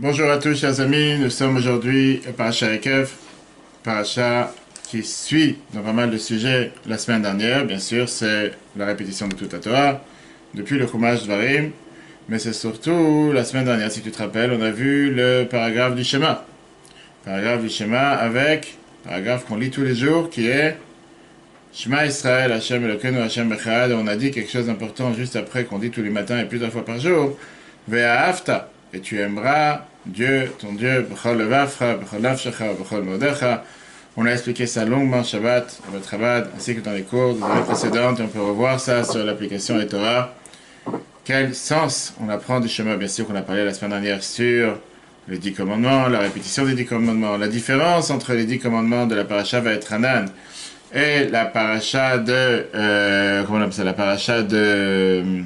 Bonjour à tous chers amis, nous sommes aujourd'hui à Parasha Ekev, Parasha qui suit dans pas mal de sujets la semaine dernière. Bien sûr, c'est la répétition de toute la Torah, depuis le Chumash Dvarim, mais c'est surtout la semaine dernière, si tu te rappelles, on a vu le paragraphe du Shema. Paragraphe du Shema avec, paragraphe qu'on lit tous les jours, qui est Shema Israël, Hashem Elokeinu, Hashem Echad. On a dit quelque chose d'important juste après qu'on dit tous les matins et plusieurs fois par jour. Ve'ahavta, et tu aimeras Dieu, ton Dieu, b'chol levavcha, b'chol nafshecha, b'chol modecha. On a expliqué ça longuement Shabbat, à votre Chabad, ainsi que dans les cours des années précédentes, et on peut revoir ça sur l'application Torah. Quel sens on apprend du Shema, bien sûr qu'on a parlé la semaine dernière sur les 10 commandements, la répétition des 10 commandements, la différence entre les 10 commandements de la paracha Vaetranan et la paracha de, comment on appelle ça, la paracha de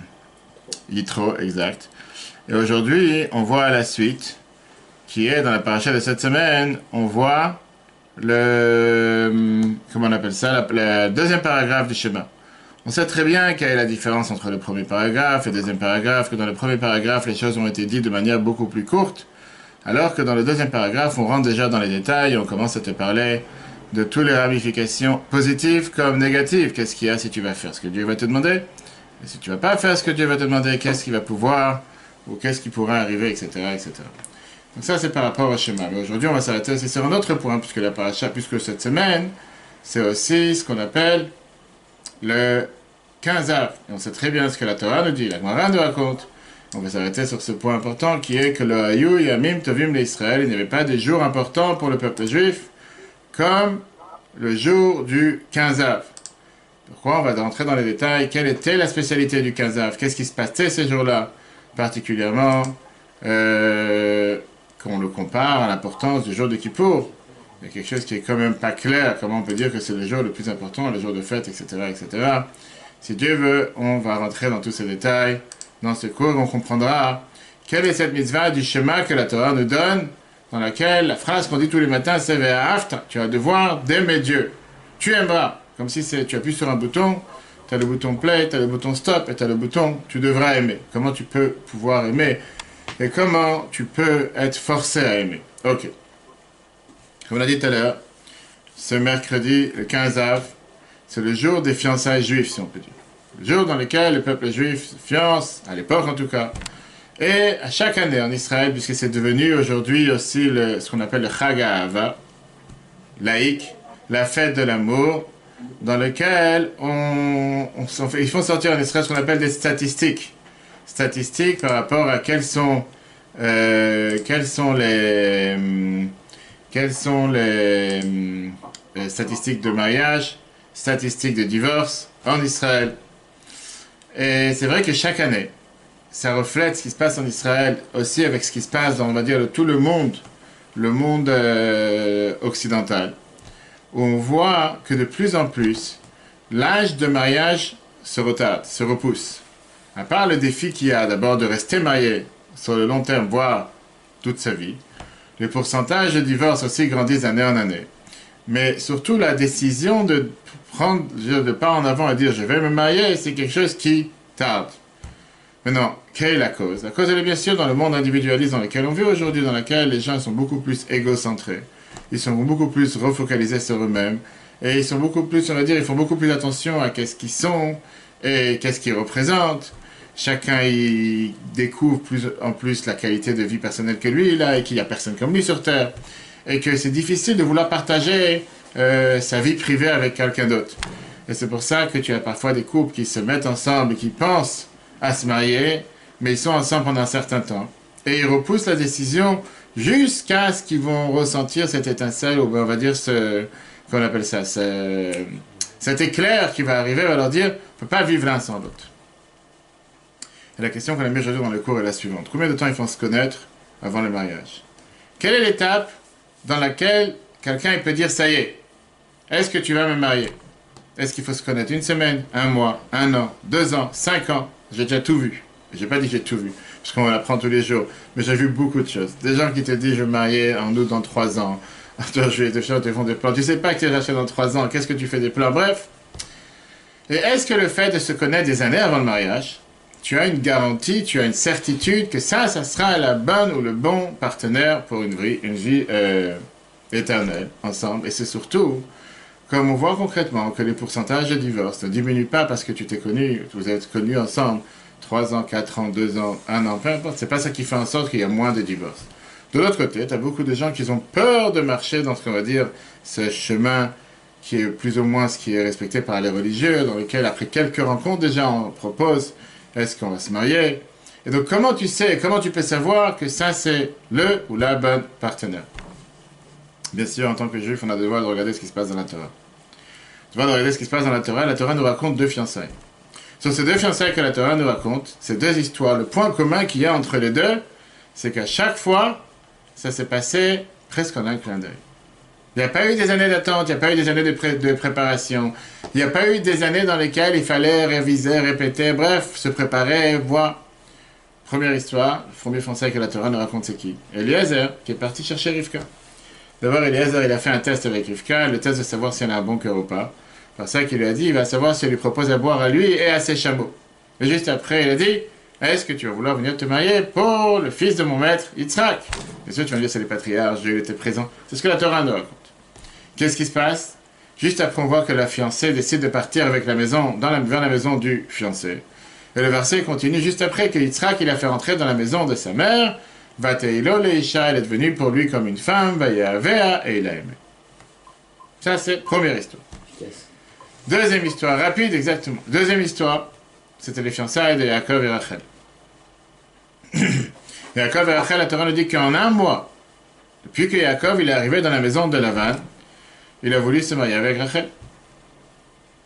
Yitro, exact. Et aujourd'hui, on voit la suite, qui est dans la paracha de cette semaine, on voit le, comment on appelle ça, le deuxième paragraphe du Shema. On sait très bien quelle est la différence entre le premier paragraphe et le deuxième paragraphe, que dans le premier paragraphe, les choses ont été dites de manière beaucoup plus courte, alors que dans le deuxième paragraphe, on rentre déjà dans les détails, on commence à te parler de toutes les ramifications positives comme négatives. Qu'est-ce qu'il y a si tu vas faire ce que Dieu va te demander? Et si tu ne vas pas faire ce que Dieu va te demander, qu'est-ce qui va pouvoir, ou qu'est-ce qui pourra arriver, etc., etc. Donc ça, c'est par rapport au schéma. Mais aujourd'hui, on va s'arrêter aussi sur un autre point, puisque la paracha, puisque cette semaine, c'est aussi ce qu'on appelle le 15 Av. Et on sait très bien ce que la Torah nous dit, la Gemara nous raconte. On va s'arrêter sur ce point important, qui est que le Hayu Yamim Tovim l'Israël, il n'y avait pas de jours importants pour le peuple juif, comme le jour du 15 Av. Pourquoi? On va rentrer dans les détails. Quelle était la spécialité du 15 Av? Qu'est-ce qui se passait ces jours-là? Particulièrement, qu'on le compare à l'importance du jour de Kippour. Il y a quelque chose qui est quand même pas clair. Comment on peut dire que c'est le jour le plus important, le jour de fête, etc., etc. Si Dieu veut, on va rentrer dans tous ces détails. Dans ce cours, on comprendra quelle est cette mitzvah du schéma que la Torah nous donne, dans laquelle la phrase qu'on dit tous les matins, c'est Ve'ahavta, tu vas devoir d'aimer Dieu. Tu aimeras. Comme si tu appuies sur un bouton, tu as le bouton play, tu as le bouton stop et tu as le bouton tu devras aimer. Comment tu peux pouvoir aimer et comment tu peux être forcé à aimer. Ok. Comme on a dit tout à l'heure, ce mercredi, le 15 Av, c'est le jour des fiançailles juifs, si on peut dire. Le jour dans lequel le peuple juif se fiance, à l'époque en tout cas. Et à chaque année en Israël, puisque c'est devenu aujourd'hui aussi ce qu'on appelle le Chag HaAhava, laïque, la fête de l'amour, dans lequel ils font sortir en Israël ce qu'on appelle des statistiques. Statistiques par rapport à quelles sont les statistiques de mariage, statistiques de divorce en Israël. Et c'est vrai que chaque année, ça reflète ce qui se passe en Israël aussi avec ce qui se passe dans, on va dire, tout le monde occidental, où on voit que de plus en plus, l'âge de mariage se retarde, se repousse. À part le défi qu'il y a d'abord de rester marié sur le long terme, voire toute sa vie, les pourcentages de divorce aussi grandissent d'année en année. Mais surtout la décision de prendre le pas en avant et dire je vais me marier, c'est quelque chose qui tarde. Maintenant, quelle est la cause? La cause, elle est bien sûr dans le monde individualiste dans lequel on vit aujourd'hui, dans lequel les gens sont beaucoup plus égocentrés. Ils sont beaucoup plus refocalisés sur eux-mêmes. Et ils sont beaucoup plus, on va dire, ils font beaucoup plus attention à qu'est-ce qu'ils sont et qu'est-ce qu'ils représentent. Chacun y découvre plus en plus la qualité de vie personnelle que lui, là, et qu'il n'y a personne comme lui sur Terre. Et que c'est difficile de vouloir partager sa vie privée avec quelqu'un d'autre. Et c'est pour ça que tu as parfois des couples qui se mettent ensemble et qui pensent à se marier, mais ils sont ensemble pendant un certain temps. Et ils repoussent la décision jusqu'à ce qu'ils vont ressentir cette étincelle, ou on va dire qu'on appelle ça, cet éclair qui va arriver, va leur dire, on ne peut pas vivre l'un sans l'autre. Et la question qu'on a mise aujourd'hui dans le cours est la suivante. Combien de temps il faut se connaître avant le mariage? Quelle est l'étape dans laquelle quelqu'un peut dire, ça y est, est-ce que tu vas me marier? Est-ce qu'il faut se connaître une semaine, un mois, un an, 2 ans, 5 ans? J'ai déjà tout vu. J'ai pas dit que j'ai tout vu, parce qu'on l'apprend tous les jours. Mais j'ai vu beaucoup de choses. Des gens qui te disent, je vais me marier en août dans 3 ans. Toi, je vais te faire, te font des plans. Tu sais pas que tu vas acheter dans 3 ans. Qu'est-ce que tu fais des plans? Bref. Et est-ce que le fait de se connaître des années avant le mariage, tu as une garantie, tu as une certitude que ça sera la bonne ou le bon partenaire pour une vie éternelle, ensemble. Et c'est surtout, comme on voit concrètement, que les pourcentages de divorce ne diminuent pas parce que tu t'es connu, vous êtes connus ensemble, 3 ans, 4 ans, 2 ans, 1 an, peu importe, c'est pas ça qui fait en sorte qu'il y a moins de divorces. De l'autre côté, tu as beaucoup de gens qui ont peur de marcher dans ce qu'on va dire, ce chemin qui est plus ou moins ce qui est respecté par les religieux, dans lequel, après quelques rencontres, déjà, on propose, est-ce qu'on va se marier? Et donc, comment tu sais, comment tu peux savoir que ça, c'est le ou la bonne partenaire? Bien sûr, en tant que juif, on a le devoir de regarder ce qui se passe dans la Torah. Tu vas regarder ce qui se passe dans la Torah nous raconte 2 fiançailles. Sur ces 2 fiançailles que la Torah nous raconte, ces 2 histoires, le point commun qu'il y a entre les deux, c'est qu'à chaque fois, ça s'est passé presque en un clin d'œil. Il n'y a pas eu des années d'attente, il n'y a pas eu des années de préparation, il n'y a pas eu des années dans lesquelles il fallait réviser, répéter, bref, se préparer, voir. Première histoire, le premier fiançaille que la Torah nous raconte, c'est qui? Eliezer, qui est parti chercher Rivka. D'abord, Eliezer, il a fait un test avec Rivka, le test de savoir si elle a un bon cœur ou pas. Par ça qu'il lui a dit, il va savoir si elle lui propose à boire à lui et à ses chameaux. Et juste après, il a dit, est-ce que tu vas vouloir venir te marier pour le fils de mon maître, Yitzhak? Bien sûr, tu vas me dire, c'est les patriarches, Dieu était présent. C'est ce que la Torah nous raconte. Qu'est-ce qui se passe? Juste après, on voit que la fiancée décide de partir avec la maison, vers la maison du fiancé. Et le verset continue juste après que Yitzhak, il a fait rentrer dans la maison de sa mère. Vateilo leisha, elle est devenue pour lui comme une femme, Vayahavea, et il l'a aimé. Ça, c'est première histoire. Deuxième histoire, rapide, exactement. Deuxième histoire, c'était les fiançailles de Yaakov et Rachel. Yaakov et Rachel, la Torah nous dit qu'en un mois, depuis que Yaakov il est arrivé dans la maison de Lavan, il a voulu se marier avec Rachel.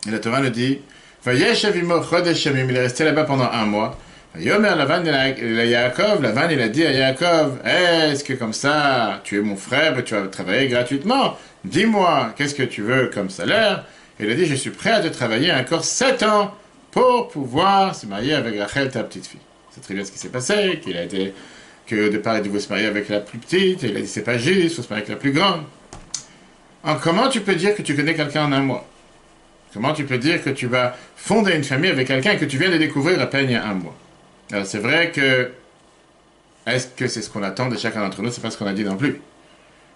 Et la Torah nous dit, il est resté là-bas pendant un mois. Yomer Lavan Yaakov, Lavan il a dit à Yaakov, est-ce que comme ça, tu es mon frère et tu vas travailler gratuitement? Dis-moi, qu'est-ce que tu veux comme salaire? Et il a dit, je suis prêt à te travailler encore 7 ans pour pouvoir se marier avec Rachel, ta petite fille. C'est très bien ce qui s'est passé, qu'au départ il devait se marier avec la plus petite, et il a dit, c'est pas juste, il faut se marier avec la plus grande. Alors, comment tu peux dire que tu connais quelqu'un en un mois? Comment tu peux dire que tu vas fonder une famille avec quelqu'un que tu viens de découvrir à peine il y a un mois? Alors c'est vrai que, est-ce que c'est ce qu'on attend de chacun d'entre nous? C'est pas ce qu'on a dit non plus.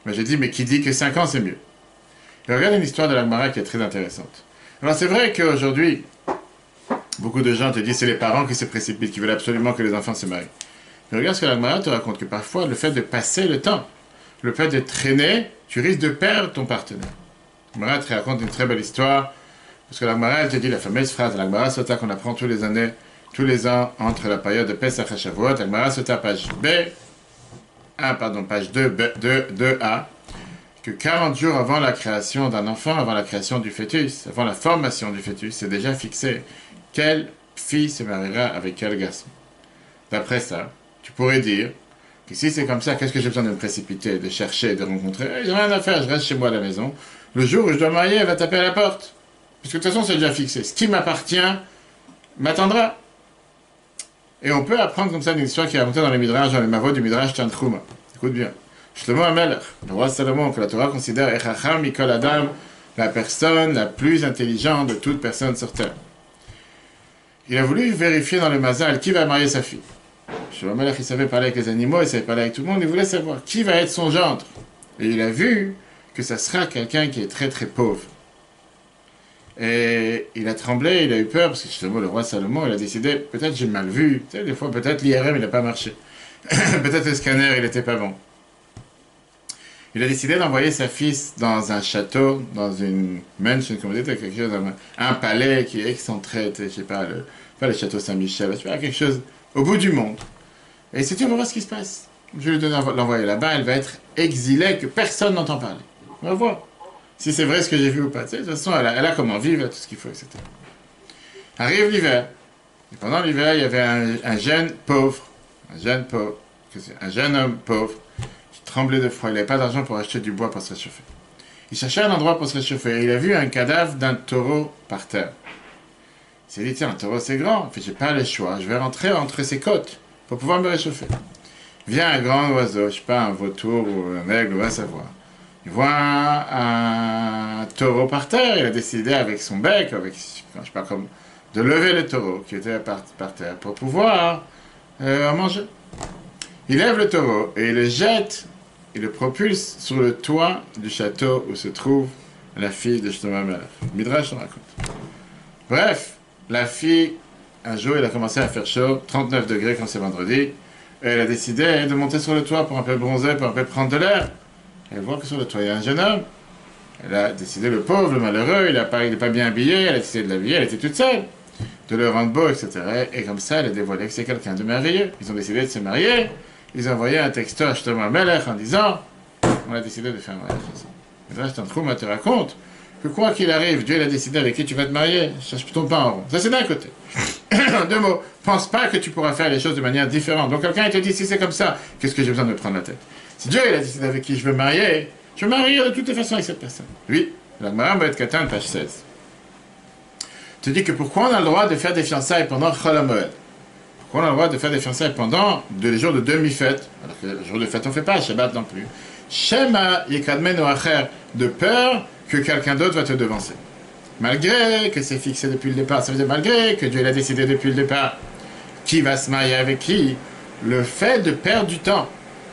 Mais j'ai dit, mais qui dit que 5 ans c'est mieux? Et regarde une histoire de la Gemara qui est très intéressante. Alors c'est vrai qu'aujourd'hui, beaucoup de gens te disent c'est les parents qui se précipitent, qui veulent absolument que les enfants se marient. Mais regarde ce que la Gemara te raconte, que parfois le fait de passer le temps, le fait de traîner, tu risques de perdre ton partenaire. La Gemara te raconte une très belle histoire, parce que la Gemara elle te dit la fameuse phrase de la Gemara Sota qu'on apprend tous les ans entre la période de Pesach et Shavuot. La Gemara Sota page 2a, que 40 jours avant la création d'un enfant, avant la création du fœtus, avant la formation du fœtus, c'est déjà fixé quelle fille se mariera avec quel garçon. D'après ça, tu pourrais dire que si c'est comme ça, qu'est-ce que j'ai besoin de me précipiter, de chercher, de rencontrer? J'ai rien à faire, je reste chez moi à la maison. Le jour où je dois me marier, elle va taper à la porte. Parce que de toute façon, c'est déjà fixé. Ce qui m'appartient m'attendra. Et on peut apprendre comme ça une histoire qui est racontée dans les Midrash, dans les Mavot du Midrash Tanchuma. Écoute bien. Shlomo HaMelech, le roi Salomon, que la Torah considère Echacham Mikol Adam, la personne la plus intelligente de toute personne sur terre. Il a voulu vérifier dans le Mazal qui va marier sa fille. Shlomo HaMelech, il savait parler avec les animaux, il savait parler avec tout le monde, il voulait savoir qui va être son gendre. Et il a vu que ça sera quelqu'un qui est très très pauvre. Et il a tremblé, il a eu peur, parce que justement le roi Salomon, il a décidé, peut-être j'ai mal vu, tu sais, des fois peut-être l'IRM il n'a pas marché, peut-être le scanner il n'était pas bon. Il a décidé d'envoyer sa fille dans un château, dans une mansion, comme vous dites, quelque chose, un palais qui est excentré, je sais pas, pas le château Saint-Michel, je sais pas, quelque chose au bout du monde. Et il s'est dit, on va voir ce qui se passe. Je vais l'envoyer là-bas, elle va être exilée, que personne n'entend parler. On va voir si c'est vrai ce que j'ai vu ou pas. Tu sais, de toute façon, elle a comment vivre, tout ce qu'il faut, etc. Arrive l'hiver. Et pendant l'hiver, il y avait un jeune homme pauvre, tremblait de froid, il n'avait pas d'argent pour acheter du bois pour se réchauffer. Il cherchait un endroit pour se réchauffer, et il a vu un cadavre d'un taureau par terre. Il s'est dit, tiens, un taureau c'est grand, je n'ai pas le choix, je vais rentrer entre ses côtes pour pouvoir me réchauffer. Vient un grand oiseau, je ne sais pas, un vautour ou un aigle, on va savoir. Il voit un taureau par terre, il a décidé avec son bec, avec, je ne sais pas de lever le taureau qui était par terre pour pouvoir en manger. Il lève le taureau et il le jette, il le propulse sur le toit du château où se trouve la fille de Shlomo HaMelech. Midrash en raconte. Bref, la fille, un jour, il a commencé à faire chaud, 39 degrés quand c'est vendredi, et elle a décidé de monter sur le toit pour un peu bronzer, pour un peu prendre de l'air. Elle voit que sur le toit, il y a un jeune homme. Elle a décidé, le pauvre, le malheureux, il n'est pas bien habillé, elle a décidé de l'habiller, elle était toute seule, de le rendre beau, etc. Et comme ça, elle a dévoilé que c'est quelqu'un de merveilleux. Ils ont décidé de se marier. Ils ont envoyé un texto à Shlomo HaMelech en disant on a décidé de faire un mariage ensemble. Et là, Tantrouma te raconte que quoi qu'il arrive, Dieu il a décidé avec qui tu vas te marier. Cherche ton pain en rond. Ça, c'est d'un côté. En deux mots, pense pas que tu pourras faire les choses de manière différente. Donc, quelqu'un te dit si c'est comme ça, qu'est-ce que j'ai besoin de me prendre la tête? Si Dieu il a décidé avec qui je veux me marier, je vais me marier de toutes les façons avec cette personne. Oui, la Gemara Moed Katan, page 16. Te dit que pourquoi on a le droit de faire des fiançailles pendant Chol HaMoed? On a le droit de faire des fiançailles pendant les jours de demi-fête, alors que les jours de fête on ne fait pas, Shabbat non plus. Shema yekadmen ou acher, de peur que quelqu'un d'autre va te devancer. Malgré que c'est fixé depuis le départ, ça veut dire malgré que Dieu l'a décidé depuis le départ, qui va se marier avec qui, le fait de perdre du temps,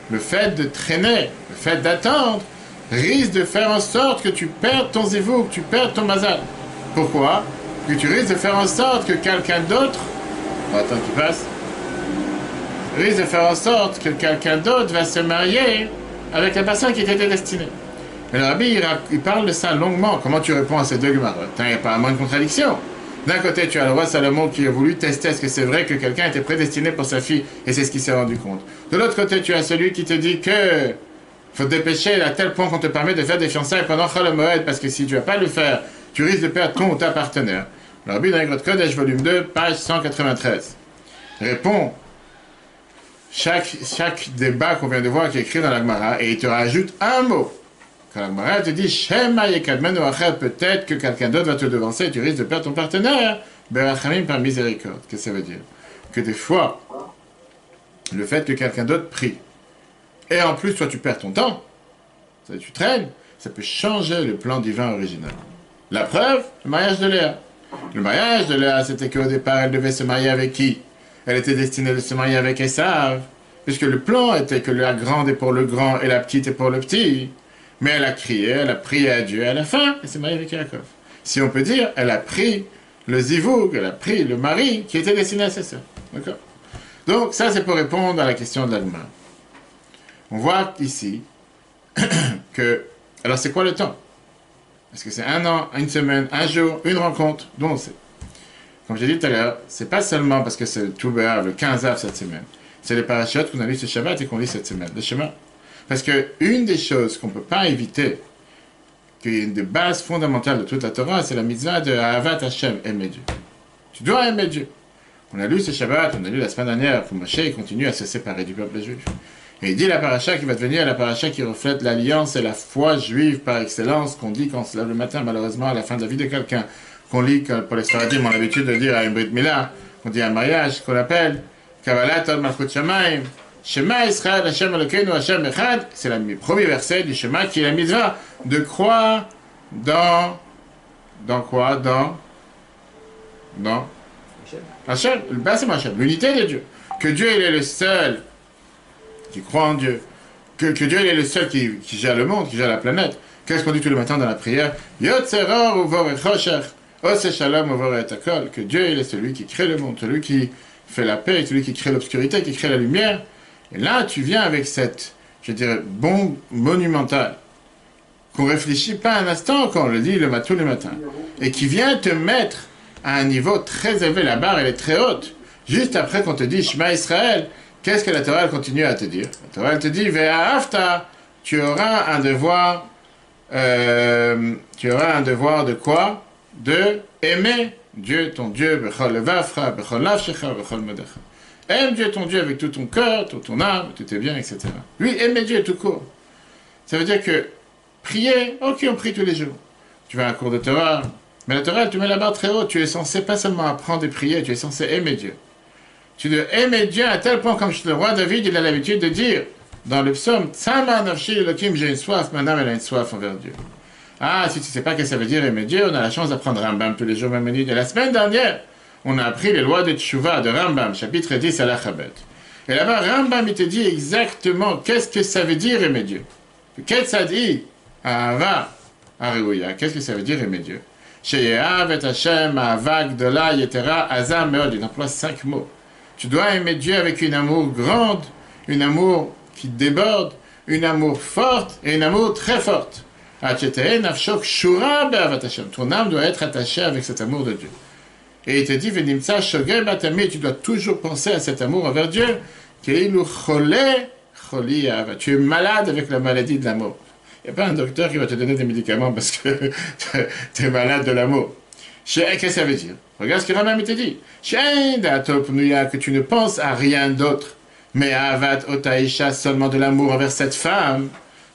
le fait de traîner, le fait d'attendre, risque de faire en sorte que tu perdes ton zivou, que tu perdes ton mazal. Pourquoi? Que tu risques de faire en sorte que quelqu'un d'autre, attends qu'il passe, risque de faire en sorte que quelqu'un d'autre va se marier avec la personne qui était destinée. Mais le Rabbi, il parle de ça longuement. Comment tu réponds à ces deux Gemara? Il n'y a pas moins de contradiction. D'un côté, tu as le roi Salomon qui a voulu tester est-ce que c'est vrai que quelqu'un était prédestiné pour sa fille, et c'est ce qu'il s'est rendu compte. De l'autre côté, tu as celui qui te dit que faut te dépêcher à tel point qu'on te permet de faire des fiançailles pendant Chol HaMoed, parce que si tu ne vas pas le faire, tu risques de perdre ton ou ta partenaire. Le Rabbi dans Igrot Kodesh, volume 2, page 193. Répond chaque débat qu'on vient de voir qui est écrit dans la Gemara, et il te rajoute un mot. Quand la Gemara te dit Shema yekadmen ou acher, peut-être que quelqu'un d'autre va te devancer et tu risques de perdre ton partenaire. Berachamim par miséricorde. Qu'est-ce que ça veut dire? Que des fois, le fait que quelqu'un d'autre prie, et en plus, toi tu perds ton temps, tu traînes, ça peut changer le plan divin original. La preuve, le mariage de Léa. Le mariage de Léa, c'était qu'au départ, elle devait se marier avec qui? Elle était destinée de se marier avec Esav, puisque le plan était que la grande est pour le grand et la petite est pour le petit. Mais elle a crié, elle a prié à Dieu, et à la fin, elle s'est mariée avec Yaakov. Si on peut dire, elle a pris le zivoug, elle a pris le mari qui était destiné à sa sœur. D'accord? Donc, ça, c'est pour répondre à la question de l'Agma. On voit ici que... Alors, c'est quoi le temps? Est-ce que c'est un an, une semaine, un jour, une rencontre? D'où on sait. Comme j'ai dit tout à l'heure, c'est pas seulement parce que c'est le Touba, le 15 av cette semaine. C'est les parachutes qu'on a lu ce Shabbat et qu'on lit cette semaine. Le schéma. Parce que une des choses qu'on ne peut pas éviter, qui est une des bases fondamentales de toute la Torah, c'est la mitzvah de Ahavat Hashem, aimer Dieu. Tu dois aimer Dieu. On a lu ce Shabbat, on a lu la semaine dernière, que Moshe continue à se séparer du peuple juif. Et il dit la paracha qui va devenir la paracha qui reflète l'alliance et la foi juive par excellence, qu'on dit quand on se lève le matin, malheureusement, à la fin de la vie de quelqu'un, qu'on lit, pour les Sfaradim, on a l'habitude de dire à une Brit Mila, qu'on dit à un mariage, qu'on appelle Kabbalat al Malchut Shamayim, Shema Israël Hashem Elokeinu Hashem Echad, c'est le premier verset du Shema qui est la mitzvah de croire dans quoi? Dans Hashem, le Basem Hashem, l'unité de Dieu. Que Dieu il est le seul qui croit en Dieu. Que Dieu il est le seul qui gère le monde, qui gère la planète. Qu'est-ce qu'on dit tous les matins dans la prière? Yotzeror uvor echosher, ose shalom uvor et akol. Que Dieu il est celui qui crée le monde, celui qui fait la paix, celui qui crée l'obscurité, qui crée la lumière. Et là, tu viens avec cette, je dirais, bombe monumentale, qu'on ne réfléchit pas un instant quand on le dit tous les matins, et qui vient te mettre à un niveau très élevé, la barre elle est très haute. Juste après qu'on te dit Shema Israël, qu'est-ce que la Torah elle continue à te dire? La Torah elle te dit Ve'ahavta, tu auras un devoir de quoi? De aimer Dieu, ton Dieu, Bechol levavcha, Bechol nafshecha, Bechol modecha. Aime Dieu ton Dieu avec tout ton cœur, tout ton âme, tout tes biens, etc. Oui, aimer Dieu tout court. Ça veut dire que prier, ok, on prie tous les jours. Tu vas à un cours de Torah, mais la Torah, tu mets la barre très haut. Tu es censé pas seulement apprendre et prier, tu es censé aimer Dieu. Tu dois aimer Dieu à tel point, comme le roi David, il a l'habitude de dire dans le psaume, Tzama nafshi Elokim, j'ai une soif, ma âme elle a une soif envers Dieu. Ah, si tu ne sais pas ce que ça veut dire aimer Dieu, on a la chance d'apprendre Rambam tous les jours, même et la semaine dernière, on a appris les lois de Teshuvah de Rambam, chapitre 10 à la Chabet. Et là-bas, Rambam, il te dit exactement qu'est-ce que ça veut dire aimer Dieu. Qu'est-ce que ça dit? Ahava, Aréouya. Qu'est-ce que ça veut dire aimer Dieu? Sheyehav et Hashem, Ahava, Gdola, Yetera, Azam, Meod. Il emploie 5 mots. Tu dois aimer Dieu avec une amour grande, une amour qui déborde, une amour forte et une amour très forte. Ton âme doit être attachée avec cet amour de Dieu. Et il te dit, tu dois toujours penser à cet amour envers Dieu. Tu es malade avec la maladie de l'amour. Il n'y a pas un docteur qui va te donner des médicaments parce que tu es malade de l'amour. Qu'est-ce que ça veut dire? Regarde ce que Rambam te dit. Que tu ne penses à rien d'autre, mais à Avat Otaïcha, seulement de l'amour envers cette femme.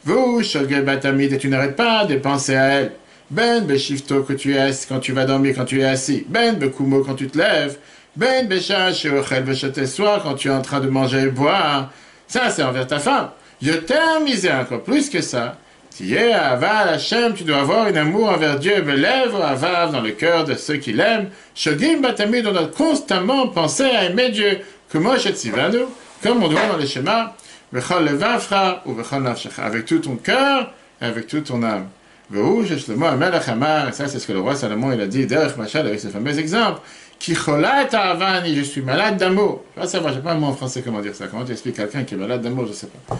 Vous, Shogel Batamid, et tu n'arrêtes pas de penser à elle. Ben Beshifto, que tu es quand tu vas dormir, quand tu es assis. Ben Bekumo, quand tu te lèves. Ben Beshash, Sheochel Beshatessoir, quand tu es en train de manger et boire. Ça, c'est envers ta femme. Je t'aime, misé encore plus que ça. Tu es Aval Hashem, tu dois avoir un amour envers Dieu. Belève Avav dans le cœur de ceux qui l'aiment. Shogim Batamid, on doit constamment penser à aimer Dieu. Comme on doit dans les schémas. Avec tout ton cœur et avec toute ton âme. Et ça, c'est ce que le roi Salomon il a dit, Derech Machal, avec ce fameux exemple. Je suis malade d'amour. Je ne sais pas moi en français comment dire ça. Comment tu expliques quelqu'un qui est malade d'amour, je ne sais pas.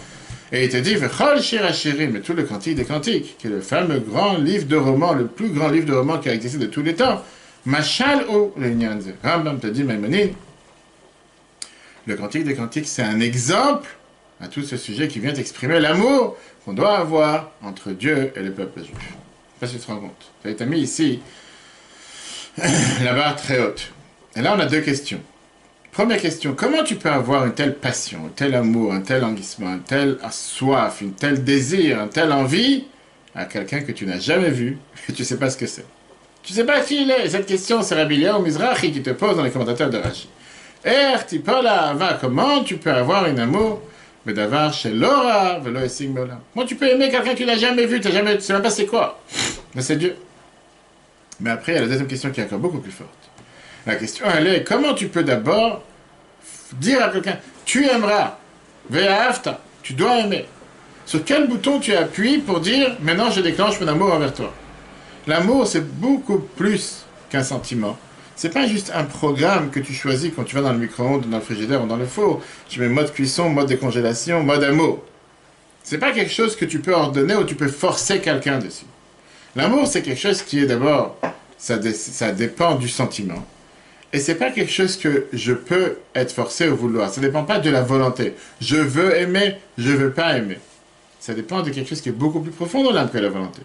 Et il te dit, mais tout le cantique des cantiques, qui est le fameux grand livre de romans, le plus grand livre de romans qui a existé de tous les temps. Machal ou le Nyanze. Rambam te dit, Maïmonide, le cantique des cantiques, c'est un exemple à tout ce sujet qui vient exprimer l'amour qu'on doit avoir entre Dieu et le peuple juif. Je ne sais pas si tu te rends compte. Tu as mis ici la barre très haute. Et là, on a deux questions. Première question, comment tu peux avoir une telle passion, un tel amour, un tel languissement, un tel soif, un tel désir, un tel envie à quelqu'un que tu n'as jamais vu et tu ne sais pas ce que c'est? Tu ne sais pas qui il est. Et cette question, c'est Rabbi Eliyahu Mizrahi qui te pose dans les commentateurs de Rashi. Comment tu peux avoir un amour mais d'avoir chez Laura, velo et Sigmola. Moi, tu peux aimer quelqu'un que tu n'as jamais vu, tu ne sais même pas c'est quoi. Mais c'est Dieu. Mais après, il y a la deuxième question qui est encore beaucoup plus forte. La question, elle est, comment tu peux d'abord dire à quelqu'un, tu aimeras, ve'ahavta, tu dois aimer. Sur quel bouton tu appuies pour dire, maintenant je déclenche mon amour envers toi? L'amour, c'est beaucoup plus qu'un sentiment. C'est pas juste un programme que tu choisis quand tu vas dans le micro-ondes, dans le frigidaire ou dans le four. Tu mets mode cuisson, mode décongélation, mode amour. C'est pas quelque chose que tu peux ordonner ou tu peux forcer quelqu'un dessus. L'amour, c'est quelque chose qui est d'abord, ça dépend du sentiment. Et c'est pas quelque chose que je peux être forcé ou vouloir. Ça dépend pas de la volonté. Je veux aimer, je veux pas aimer. Ça dépend de quelque chose qui est beaucoup plus profond dans l'âme que la volonté.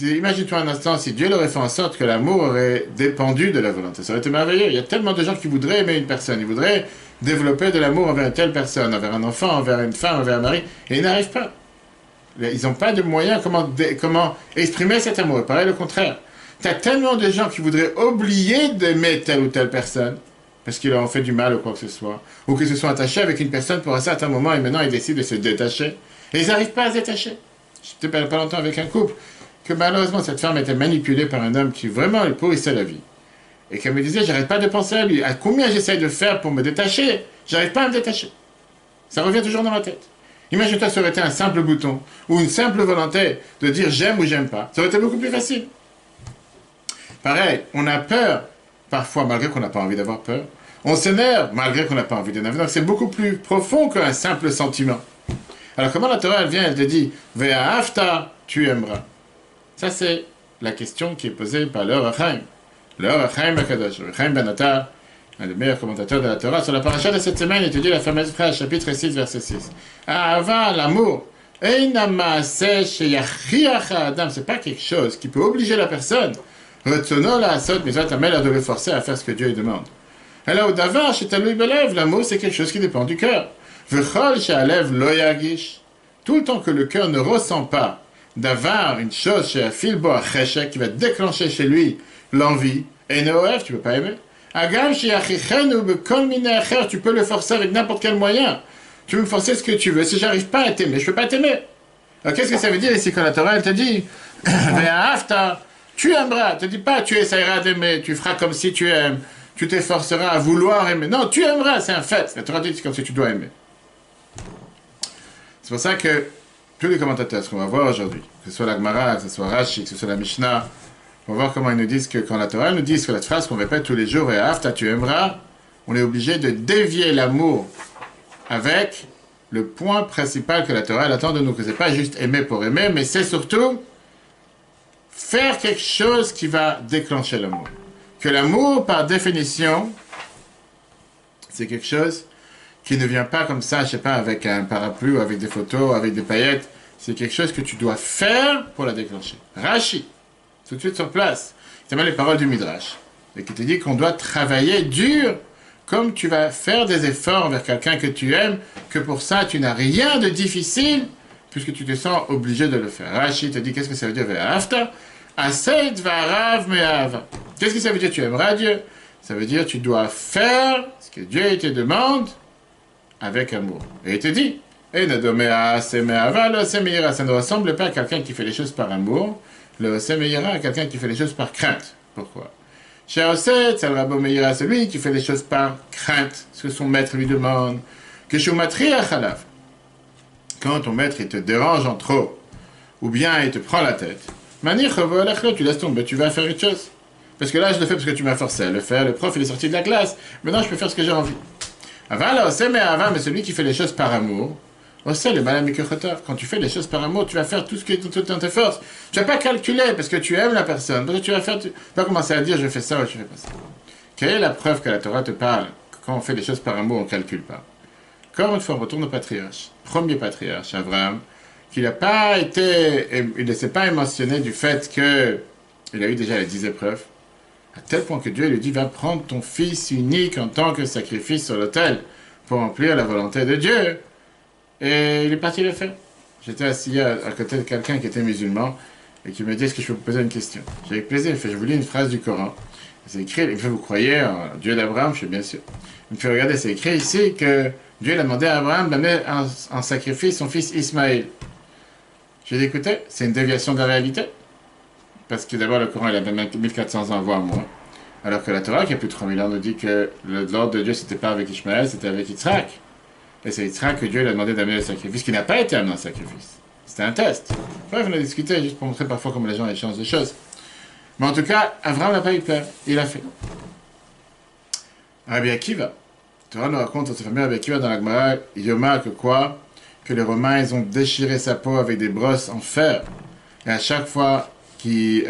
Imagine-toi un instant si Dieu aurait fait en sorte que l'amour aurait dépendu de la volonté. Ça aurait été merveilleux. Il y a tellement de gens qui voudraient aimer une personne. Ils voudraient développer de l'amour envers une telle personne, envers un enfant, envers une femme, envers un mari. Et ils n'arrivent pas. Ils n'ont pas de moyens comment exprimer cet amour. Pareil, le contraire. Tu as tellement de gens qui voudraient oublier d'aimer telle ou telle personne parce qu'ils leur ont fait du mal ou quoi que ce soit. Ou qu'ils se sont attachés avec une personne pour un certain moment et maintenant ils décident de se détacher. Et ils n'arrivent pas à se détacher. J'étais pas longtemps avec un couple que malheureusement cette femme était manipulée par un homme qui vraiment lui pourrissait la vie. Et qu'elle me disait, j'arrête pas de penser à lui. À combien j'essaye de faire pour me détacher, j'arrive pas à me détacher. Ça revient toujours dans ma tête. Imagine-toi, ça aurait été un simple bouton, ou une simple volonté de dire j'aime ou j'aime pas. Ça aurait été beaucoup plus facile. Pareil, on a peur, parfois, malgré qu'on n'a pas envie d'avoir peur. On s'énerve, malgré qu'on n'a pas envie d'énerver. Donc c'est beaucoup plus profond qu'un simple sentiment. Alors comment la Torah, elle vient, elle te dit, ve'ahavta, tu aimeras. Ça, c'est la question qui est posée par le Or HaChaim. Le Or HaChaim Akadosh, le Chaim Ben Attar, un des meilleurs commentateurs de la Torah. Sur la paracha de cette semaine, il te dit la fameuse phrase, chapitre 6, verset 6. Ahava, l'amour. C'est pas quelque chose qui peut obliger la personne. Retsono la asot, mais ta mère de le forcer à faire ce que Dieu lui demande. Alors, d'avoir, chez Taloui Belev, l'amour, c'est quelque chose qui dépend du cœur. Vechol, chez Alev, lo yagish. Tout le temps que le cœur ne ressent pas d'avoir une chose chez Afilbo Acheshek qui va déclencher chez lui l'envie, et Noël, tu ne peux pas aimer. Agam chez Achichenu, tu peux le forcer avec n'importe quel moyen. Tu peux me forcer ce que tu veux. Si j'arrive pas à t'aimer, je ne peux pas t'aimer. Alors qu'est-ce que ça veut dire ici quand la Torah elle te dit Ve'ahavta, Tu aimeras. Ne te dis pas tu essaieras d'aimer, tu feras comme si tu aimes, tu t'efforceras à vouloir aimer. Non, tu aimeras, c'est un fait. La Torah dit c'est comme si tu dois aimer. C'est pour ça que tous les commentateurs, ce qu'on va voir aujourd'hui, que ce soit la Gemara, que ce soit Rashi, que ce soit la Mishnah, on va voir comment ils nous disent que quand la Torah nous dit que la phrase qu'on répète tous les jours, et Afta, tu aimeras, on est obligé de dévier l'amour avec le point principal que la Torah elle attend de nous, que c'est pas juste aimer pour aimer, mais c'est surtout faire quelque chose qui va déclencher l'amour. Que l'amour, par définition, c'est quelque chose qui ne vient pas comme ça, je sais pas, avec un parapluie ou avec des photos, avec des paillettes. C'est quelque chose que tu dois faire pour la déclencher. Rashi, tout de suite sur place, il te met les paroles du Midrash, et qui te dit qu'on doit travailler dur, comme tu vas faire des efforts envers quelqu'un que tu aimes, que pour ça tu n'as rien de difficile, puisque tu te sens obligé de le faire. Rashi te dit, qu'est-ce que ça veut dire Ve'afta? Aseit va'arav me'ava. Qu'est-ce que ça veut dire tu aimeras Dieu? Ça veut dire tu dois faire ce que Dieu te demande avec amour. Et il te dit, ça ne ressemble pas à quelqu'un qui fait les choses par amour, le semeira à quelqu'un qui fait les choses par crainte. Pourquoi? Chez Oset, celui qui fait les choses par crainte, ce que son maître lui demande. Quand ton maître il te dérange en trop, ou bien il te prend la tête, tu laisses tomber, tu vas faire autre chose. Parce que là, je le fais parce que tu m'as forcé à le faire, le prof il est sorti de la classe, maintenant je peux faire ce que j'ai envie. Mais celui qui fait les choses par amour, quand tu fais les choses par amour, tu vas faire tout ce qui est tout dans tes forces. Tu ne vas pas calculer parce que tu aimes la personne, parce que tu vas faire, tu vas pas commencer à dire je fais ça ou je fais pas ça. Quelle est la preuve que la Torah te parle que quand on fait les choses par amour, on ne calcule pas? Comme une fois, on retourne au patriarche, premier patriarche, Abraham, qu'il n'a pas été, il ne s'est pas mentionné du fait qu'il a eu déjà les 10 épreuves, à tel point que Dieu lui dit va prendre ton fils unique en tant que sacrifice sur l'autel pour remplir la volonté de Dieu. Et il est parti le faire. J'étais assis à côté de quelqu'un qui était musulman et qui me dit est-ce que je peux vous poser une question? J'ai avec plaisir, il fait je vous lis une phrase du Coran. C'est écrit, il me fait vous croyez en Dieu d'Abraham? Je suis bien sûr. Il me fait regarder, c'est écrit ici que Dieu a demandé à Abraham d'amener en sacrifice son fils Ismaël. J'ai dit écoutez, c'est une déviation de la réalité. Parce que d'abord le Coran il a 1400 ans voire moins. Alors que la Torah qui a plus de 3000 ans nous dit que l'ordre de Dieu c'était pas avec Ishmaël, c'était avec Yitzhak. Et c'est Yitzhak que Dieu lui a demandé d'amener le sacrifice, qui n'a pas été amené en sacrifice. C'était un test. Bref, on a discuté juste pour montrer parfois comment les gens échangent des choses. Mais en tout cas, Abraham n'a pas eu peur. Il l'a fait. Rabbi Akiva. La Torah nous raconte dans sa famille Rabbi Akiva dans la Gemara, Yoma, que quoi? Que les Romains, ils ont déchiré sa peau avec des brosses en fer. Et à chaque fois qu'il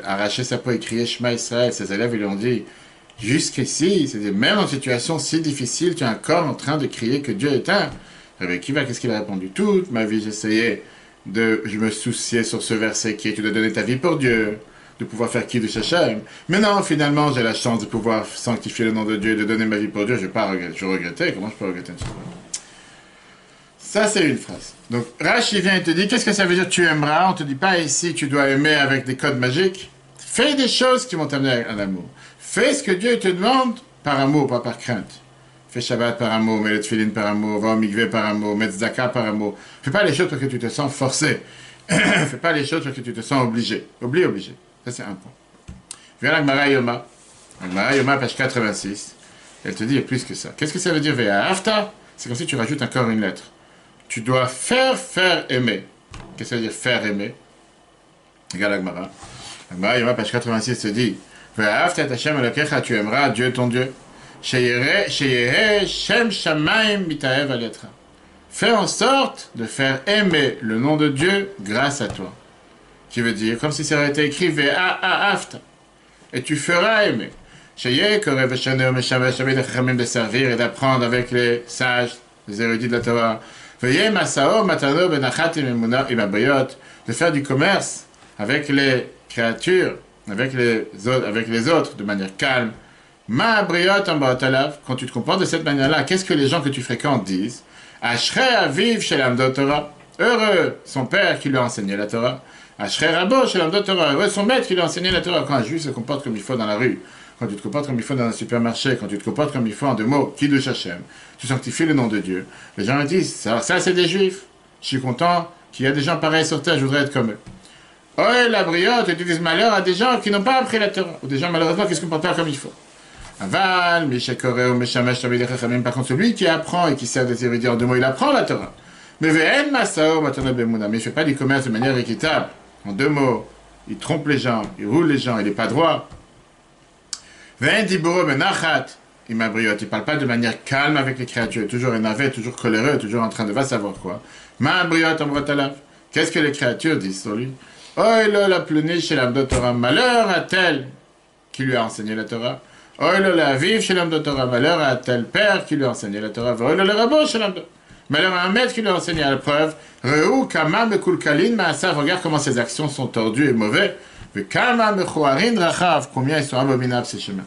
arrachait sa peau et criait Shema Israël, ses élèves, ils lui ont dit jusqu'ici, c'est-à-dire même en situation si difficile, tu es encore en train de crier que Dieu est un. Rabbi Akiva, qu'est-ce qu'il a répondu? Toute ma vie, je me souciais sur ce verset qui est tu dois donner ta vie pour Dieu, de pouvoir faire Kiddush Hashem. Mais non, finalement, j'ai la chance de pouvoir sanctifier le nom de Dieu, de donner ma vie pour Dieu. Je ne vais pas regretter. Je regrettais. Comment je peux regretter une chose? Ça, c'est une phrase. Donc, Rashi vient et te dit, qu'est-ce que ça veut dire tu aimeras? On ne te dit pas ici, tu dois aimer avec des codes magiques. Fais des choses qui vont t'amener à l'amour. Fais ce que Dieu te demande par amour, pas par crainte. Fais Shabbat par amour, mets le tefillin par amour, va au mikveh par amour, mets tzedaka par amour. Fais pas les choses parce que tu te sens forcé. Fais pas les choses parce que tu te sens obligé. Obligé. Ça, c'est un point. Viens la Gemara Yoma. La Gemara Yoma, page 86. Elle te dit, il y a plus que ça. Qu'est-ce que ça veut dire, Vea Afta? C'est comme si tu rajoutes encore une lettre. Tu dois faire aimer. Qu'est-ce que ça veut dire faire aimer? Regarde la Gemara. La Gemara Yoma, page 86, te dit, Vea Afta Hashem Elokecha, tu aimeras Dieu ton Dieu. Sheyehe Shem Shamaim Mitaev Aletra. Fais en sorte de faire aimer le nom de Dieu grâce à toi. Qui veut dire, comme si ça avait été écrit, Ve'a'afta. Et tu feras aimer. Sheye Korev Shaner Meshamesh de servir et d'apprendre avec les sages, les érudits de la Torah. Veye Masao Matano Benachat Imabayot. De faire du commerce avec les créatures, avec les autres, de manière calme. Ma'abriot Ambaotalav. Quand tu te comportes de cette manière-là, qu'est-ce que les gens que tu fréquentes disent? Ashrei Aviv Shelam Torah. Heureux son père qui lui a enseigné la Torah. Ashrei Rabo Shelam Torah. Heureux son maître qui lui a enseigné la Torah. Quand un juif se comporte comme il faut dans la rue, quand tu te comportes comme il faut dans un supermarché, quand tu te comportes comme il faut en deux mots, Kiddush Hashem, tu sanctifies le nom de Dieu. Les gens me disent, ça c'est des juifs. Je suis content qu'il y a des gens pareils sur terre, je voudrais être comme eux. Oh, la briotte, tu dis malheur à des gens qui n'ont pas appris la Torah, ou des gens malheureusement qui ne se comportent pas comme il faut. Aval, Mishakore ou Meshamash Tamid Chachamim, par contre, celui qui apprend et qui sert des érudits en deux mots, il apprend la Torah. Mais Ve'en Masao Matana Bemuna, mais il ne fait pas du commerce de manière équitable. En deux mots, il trompe les gens, il roule les gens, il n'est pas droit. Ve'en Diburo Benachat, il m'abriote, il ne parle pas de manière calme avec les créatures, toujours énervé, toujours coléreux, toujours en train de va savoir quoi. Ma'abriote en brotalav. Qu'est-ce que les créatures disent sur lui? Oh, la pluni chez l'âme de Torah, malheur à tel qui lui a enseigné la Torah. Oh, la vive chez l'âme de Torah, malheur à tel père qui lui a enseigné la Torah. Oh, le rabot chez l'âme de malheur à un maître qui lui a enseigné à la preuve. Reu, kama, mekulkalin, maasav, regarde comment ses actions sont tordues et mauvais. Kama, mechoarin, rachav, combien ils sont abominables ces chemins.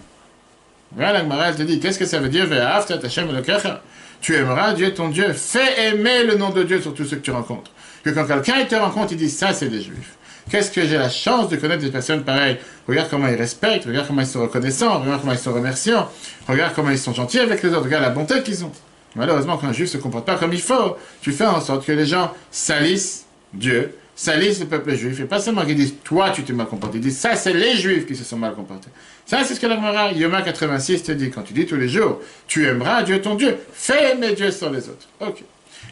Regarde, la Gemara, elle te dit, qu'est-ce que ça veut dire? Ve'afta Hashem elokecha. Tu aimeras Dieu ton Dieu. Fais aimer le nom de Dieu sur tous ceux que tu rencontres. Que quand quelqu'un te rencontre, il dit, ça c'est des Juifs. Qu'est-ce que j'ai la chance de connaître des personnes pareilles? Regarde comment ils respectent, regarde comment ils sont reconnaissants, regarde comment ils sont remerciants, regarde comment ils sont gentils avec les autres, regarde la bonté qu'ils ont. Malheureusement, quand un juif ne se comporte pas comme il faut, tu fais en sorte que les gens salissent Dieu, salissent le peuple juif, et pas seulement qu'ils disent, toi tu t'es mal comporté, ils disent, ça c'est les juifs qui se sont mal comportés. Ça c'est ce que la Gemara, Yoma 86 te dit, quand tu dis tous les jours, tu aimeras Dieu ton Dieu, fais aimer Dieu sur les autres. Ok.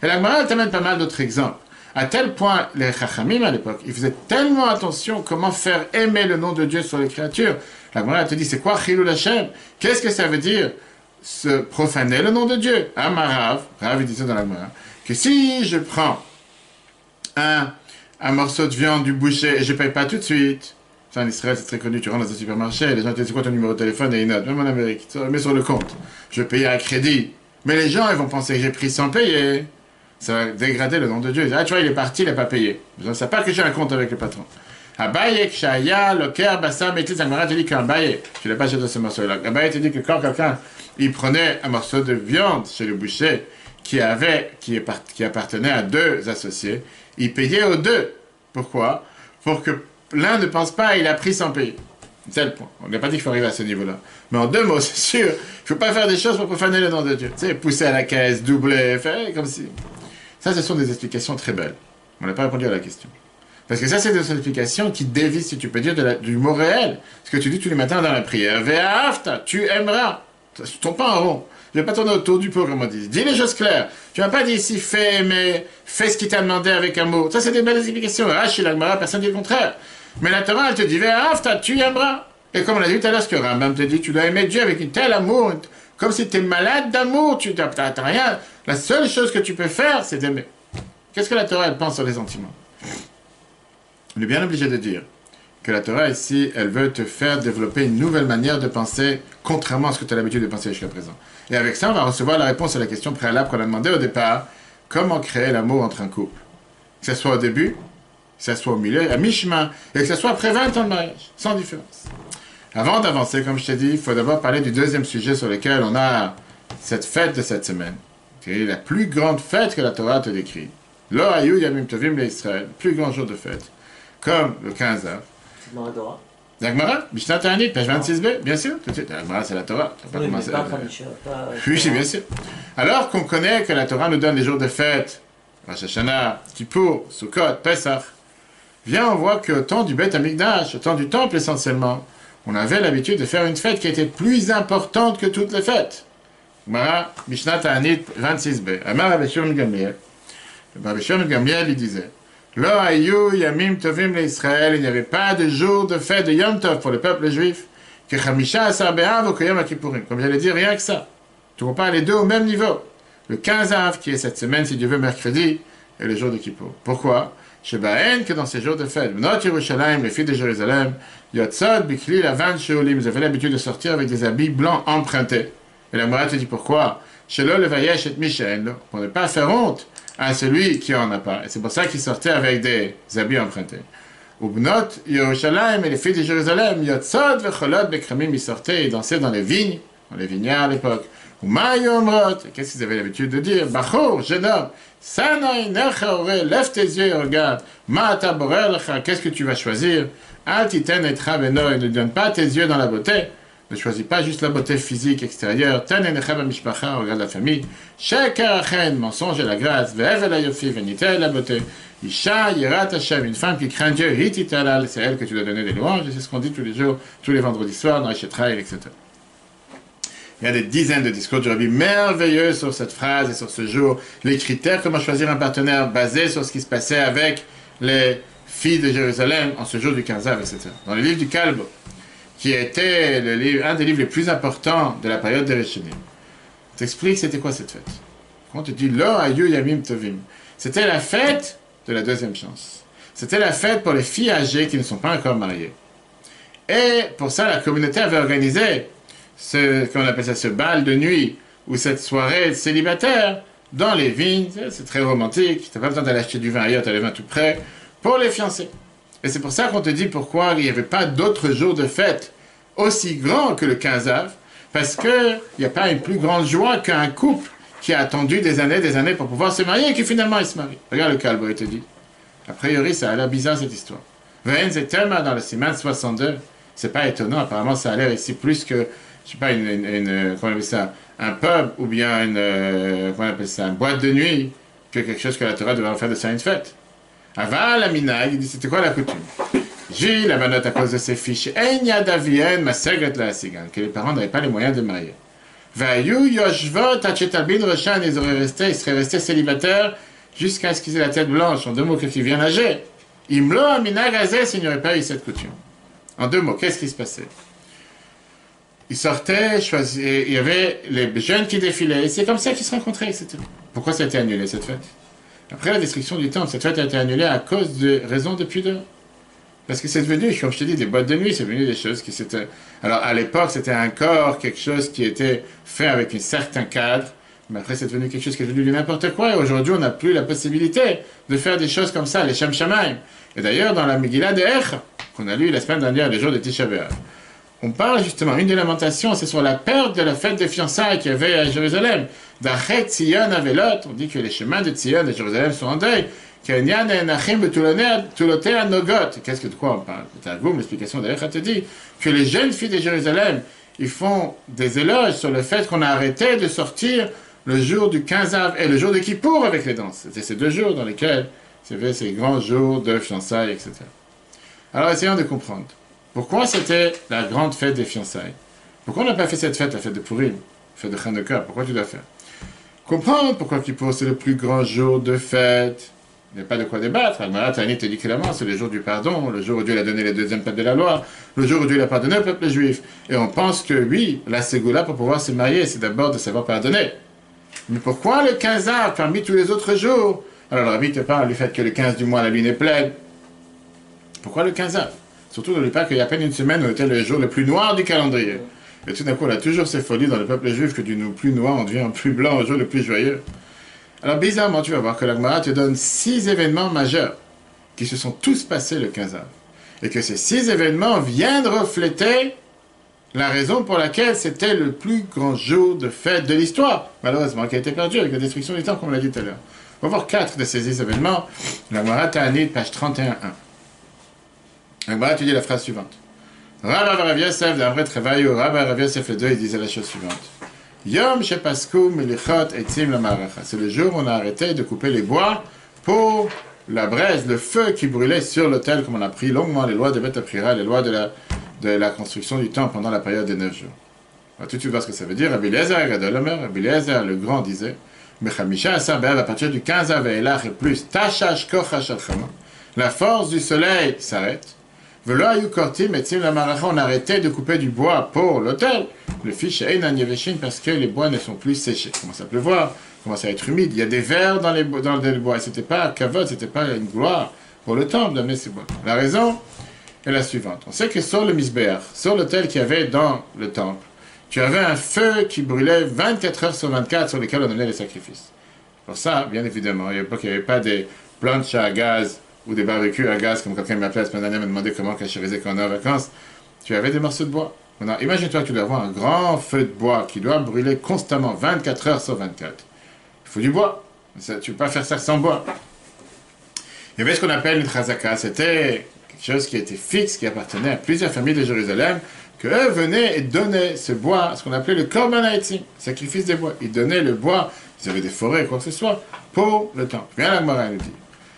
Et la Gemara t'amène pas mal d'autres exemples. À tel point, les Chachamim à l'époque, ils faisaient tellement attention comment faire aimer le nom de Dieu sur les créatures. La Gemara te dit, c'est quoi Chilul Hashem? Qu'est-ce que ça veut dire se profaner le nom de Dieu? Amarav, Rav il disait dans la Gemara, que si je prends un morceau de viande du boucher et je ne paye pas tout de suite, ça en Israël c'est très connu, tu rentres dans un supermarché, les gens te disent, c'est quoi ton numéro de téléphone et ils notent, même en Amérique, tu mets sur le compte, je vais payer à crédit. Mais les gens, ils vont penser que j'ai pris sans payer. Ça va dégrader le nom de Dieu. Ah, tu vois, il est parti, il n'a pas payé. Je ne sais pas que j'ai un compte avec le patron. Abaye, Kshaya, Loker, Bassam, Métis, Agmara te dit qu'un Abaye, tu n'as pas acheté ce morceau-là. Abaye te dit que quand quelqu'un, il prenait un morceau de viande chez le boucher qui appartenait à deux associés, il payait aux deux. Pourquoi? Pour que l'un ne pense pas, il a pris sans payer. C'est le point. On n'a pas dit qu'il faut arriver à ce niveau-là. Mais en deux mots, c'est sûr, il ne faut pas faire des choses pour profaner le nom de Dieu. Tu sais, pousser à la caisse, doubler, faire comme si... Ça, ce sont des explications très belles. On n'a pas répondu à la question. Parce que ça, c'est des explications qui dévient, si tu peux dire, du mot réel. Ce que tu dis tous les matins dans la prière. Ve'afta, tu aimeras. Tu ne tournes pas en rond. Je ne vais pas tourner autour du pot, comme on dit. Dis les choses claires. Tu n'as pas dit ici, fais aimer, fais ce qu'il t'a demandé avec amour. Ça, c'est des belles explications. Ah, chez l'Agmara, personne ne dit le contraire. Mais la Torah, elle te dit, Ve'afta, tu aimeras. Et comme on a dit tout à l'heure, ce que Rambam te dit, tu dois aimer Dieu avec un tel amour. Comme si tu es malade d'amour, tu n'as rien. La seule chose que tu peux faire, c'est d'aimer. Qu'est-ce que la Torah, elle pense sur les sentiments? On est bien obligé de dire que la Torah, ici, elle veut te faire développer une nouvelle manière de penser, contrairement à ce que tu as l'habitude de penser jusqu'à présent. Et avec ça, on va recevoir la réponse à la question préalable qu'on a demandé au départ. Comment créer l'amour entre un couple? Que ce soit au début, que ce soit au milieu, à mi-chemin, et que ce soit après 20 ans de mariage, sans différence. Avant d'avancer, comme je t'ai dit, il faut d'abord parler du deuxième sujet sur lequel on a cette fête de cette semaine, qui est la plus grande fête que la Torah te décrit. Lo hayu yamim tovim l'Israël, plus grand jour de fête, comme le 15 av. C'est dans la Torah. L'Agmara, Mishnah Ta'anit, page 26b, bien sûr, tout de suite. L'Agmara, c'est la Torah. Tu vas pas commencer à... Oui, bien sûr. Alors qu'on connaît que la Torah nous donne les jours de fête, Rosh Hashanah, Kippour, Sukkot, Pesach, viens, on voit qu'au temps du Beth Amikdash, au temps du temple essentiellement, on avait l'habitude de faire une fête qui était plus importante que toutes les fêtes. Mara, Mishnah Ta'anit 26b. Amar Rabbi Shimon Gamliel. Rabbi Shimon Gamliel, il disait, Lo hayu yamim tovim l'Israël, il n'y avait pas de jour de fête de Yom Tov pour le peuple juif, que Chamisha Asar Be'av ou que Yom Kippourim. Comme j'allais dire, rien que ça. Tu compare les deux au même niveau. Le 15 av, qui est cette semaine, si Dieu veut, mercredi, et le jour de Kippour. Pourquoi? Shebaen, que dans ces jours de fête, Bnot Yerushalayim, les filles de Jérusalem, Yotzod, Bikli, la Van Sheolim, ils avaient l'habitude de sortir avec des habits blancs empruntés. Et la Gemara te dit pourquoi? Shelo le Vayesh et Mishaen, pour ne pas faire honte à celui qui en a pas. Et c'est pour ça qu'ils sortaient avec des habits empruntés. Ou Bnot Yerushalayim, et les filles de Jérusalem, Yotzod, Vecholot, Bekramim, ils sortaient et dansaient dans les vignes, dans les vignoires à l'époque. Ou Mayomrot, qu'est-ce qu'ils avaient l'habitude de dire? Bachour, jeune homme, Sanai Nechaore, lève tes yeux et regarde. Ma'ata Borer Lecha, qu'est-ce que tu vas choisir? Altiten et Trabeno, et ne donne pas tes yeux dans la beauté. Ne choisis pas juste la beauté physique extérieure. Ten Enechem Mishpacha, regarde la famille. Sheker Achen, mensonge et la grâce. Ve'evel Ayofi, vanité et la beauté. Isha Yerat Hashem, une femme qui craint Dieu, Hititalal, c'est elle que tu dois donner des louanges, et c'est ce qu'on dit tous les jours, tous les vendredis soirs, dans Eshetraïl, etc. Il y a des dizaines de discours du Rabbi merveilleux sur cette phrase et sur ce jour, les critères, comment choisir un partenaire basé sur ce qui se passait avec les filles de Jérusalem en ce jour du 15 av, etc. Dans le livre du Kalb, qui était un des livres les plus importants de la période des Rishonim, on t'explique c'était quoi cette fête. On te dit, Lo Ayu Yamim Tovim. C'était la fête de la deuxième chance. C'était la fête pour les filles âgées qui ne sont pas encore mariées. Et pour ça, la communauté avait organisé qu'on appelle ça, ce bal de nuit, ou cette soirée célibataire, dans les vignes. C'est très romantique. Tu n'as pas besoin d'aller acheter du vin ailleurs, tu as le vin tout près, pour les fiancés. Et c'est pour ça qu'on te dit pourquoi il n'y avait pas d'autres jours de fête aussi grands que le 15 av, parce qu'il n'y a pas une plus grande joie qu'un couple qui a attendu des années pour pouvoir se marier et qui finalement il se marie. Regarde le Kalbo, il te dit. A priori, ça a l'air bizarre cette histoire. Ve'en Zetema dans le Siman 62, c'est pas étonnant, apparemment ça a l'air ici plus que, je sais pas, comment on appelle ça, un pub ou bien comment on appelle ça, une boîte de nuit, que quelque chose que la Torah devrait faire de ça une fête. Aval, la Minag, il dit c'était quoi la coutume? J'ai la banote à cause de ses fiches, Enya Davien, ma segret la Sigan, que les parents n'avaient pas les moyens de marier. Vayu Yoshvot Hachetabin Roshan, ils seraient restés célibataires jusqu'à ce qu'ils aient la tête blanche. En deux mots, qu'ils viennent âgés. Imlo Aminag Azeh, s'il n'y aurait pas eu cette coutume. En deux mots, qu'est-ce qui se passait? Ils sortaient, il y avait les jeunes qui défilaient, et c'est comme ça qu'ils se rencontraient, etc. Pourquoi ça a été annulé, cette fête? Après la destruction du temple, cette fête a été annulée à cause de raisons de pudeur. Parce que c'est devenu, comme je te dis, des boîtes de nuit, c'est devenu des choses qui s'étaient... Alors, à l'époque, c'était encore quelque chose qui était fait avec un certain cadre, mais après, c'est devenu quelque chose qui est devenu du n'importe quoi, et aujourd'hui, on n'a plus la possibilité de faire des choses comme ça, les Shem Shamaim. Et d'ailleurs, dans la Megillah de Ech, qu'on a lu la semaine dernière, le jour de Tisha B'Av, on parle justement, une des lamentations, c'est sur la perte de la fête des fiançailles qu'il y avait à Jérusalem. D'Achet Tzion Avelot, on dit que les chemins de Tzion de Jérusalem sont en deuil. Qu'est-ce que de quoi on parle? L'explication d'Alecha te dit que les jeunes filles de Jérusalem, ils font des éloges sur le fait qu'on a arrêté de sortir le jour du 15 av et le jour de Kippour avec les danses. C'était ces deux jours dans lesquels c'était ces grands jours de fiançailles, etc. Alors essayons de comprendre. Pourquoi c'était la grande fête des fiançailles? Pourquoi on n'a pas fait cette fête, la fête de Purim, la fête de Chanukah? Pourquoi tu dois faire? Comprendre pourquoi Kippour c'est le plus grand jour de fête. Il n'y a pas de quoi débattre. Al-Marat Tani te dit clairement, c'est le jour du pardon, le jour où Dieu a donné les deuxièmes peuples de la loi, le jour où Dieu a pardonné au peuple juif. Et on pense que oui, la ségoula pour pouvoir se marier, c'est d'abord de savoir pardonner. Mais pourquoi le 15 av parmi tous les autres jours? Alors le Rabbi te parle du fait que le 15 du mois, la lune est pleine. Pourquoi le 15 av? Surtout n'oublie pas qu'il y a à peine une semaine où était le jour le plus noir du calendrier. Et tout d'un coup, on a toujours ces folies dans le peuple juif que du plus noir, on devient plus blanc au jour le plus joyeux. Alors bizarrement, tu vas voir que la Gemara te donne 6 événements majeurs qui se sont tous passés le 15 av. Et que ces 6 événements viennent refléter la raison pour laquelle c'était le plus grand jour de fête de l'histoire, malheureusement, qui a été perdu avec la destruction du temple, comme on l'a dit tout à l'heure. On va voir 4 de ces 6 événements. La Gemara Ta'anit, page 31.1. La Gemara te dit la phrase suivante. Rabba Rav Yosef, d'un vrai travail, Rabba Rav Yosef le 2, il disait la chose suivante. Yom Shepasku Melichot Etzim la Maracha. C'est le jour où on a arrêté de couper les bois pour la braise, le feu qui brûlait sur l'autel, comme on a pris longuement les lois de Beth Aprira, les lois de la construction du temple pendant la période des 9 jours. Alors, tout de suite, voir ce que ça veut dire. Rabbi Eliezer, Rabbi Eliezer, le grand, disait Mechamisha Asar Be'av, à partir du 15 av et Elach et plus, Tashash Kochash Al-Chama. La force du soleil s'arrête. Velo ayu kortim etzim la maracha, on a arrêté de couper du bois pour l'autel. Le fiche einan yeveshin parce que les bois ne sont plus séchés. Il commence à pleuvoir, il commence à être humide. Il y a des vers dans les bois. C'était pas kavod, c'était pas une gloire pour le temple d'amener ces bois. La raison est la suivante. On sait que sur le misbéach, sur l'autel qu'il y avait dans le temple, tu avais un feu qui brûlait 24 heures sur 24 sur lesquels on donnait les sacrifices. Pour ça, bien évidemment, il n'y avait pas des planches à gaz ou des barbecues à gaz, comme quelqu'un m'appelait la semaine dernière, me demandait comment cachériser quand on est en vacances. Tu avais des morceaux de bois. Imagine-toi que tu dois avoir un grand feu de bois qui doit brûler constamment 24 heures sur 24. Il faut du bois. Tu ne peux pas faire ça sans bois. Il y avait ce qu'on appelle une chazaka. C'était quelque chose qui était fixe, qui appartenait à plusieurs familles de Jérusalem, qu'eux venaient et donnaient ce bois, ce qu'on appelait le korban ha'etzim, sacrifice des bois. Ils donnaient le bois, ils avaient des forêts, quoi que ce soit, pour le temple. Bien la Gemara nous dit.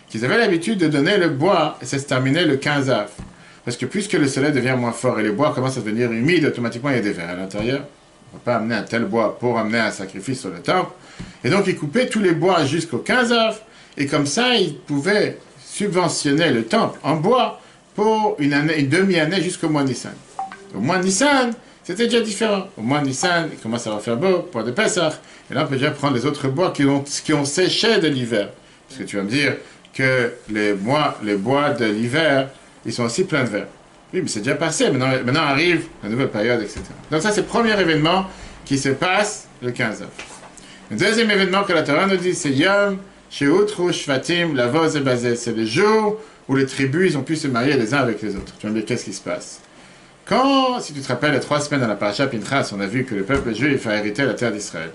qu'ils avaient l'habitude de donner le bois, et ça se terminait le 15 av. Parce que puisque le soleil devient moins fort et le bois commence à devenir humide, automatiquement il y a des vers à l'intérieur. On ne va pas amener un tel bois pour amener un sacrifice sur le temple. Et donc ils coupaient tous les bois jusqu'au 15 av, et comme ça ils pouvaient subventionner le temple en bois pour une demi-année jusqu'au mois de Nissan. Au mois de Nissan, c'était déjà différent. Au mois de Nissan, il commence à refaire beau, pour de Pessah. Et là, on peut déjà prendre les autres bois qui ont séché de l'hiver. Parce que tu vas me dire que les bois de l'hiver, ils sont aussi pleins de verre. Oui, mais c'est déjà passé. Maintenant arrive la nouvelle période, etc. Donc ça, c'est le premier événement qui se passe le 15 av. Le deuxième événement que la Torah nous dit, c'est Yom Sheutru Shvatim Lavos et Bazé. C'est le jour où les tribus ils ont pu se marier les uns avec les autres. Tu vas me dire, qu'est-ce qui se passe? Quand, si tu te rappelles, les 3 semaines dans la paracha Pinchas, on a vu que le peuple juif a hérité la terre d'Israël.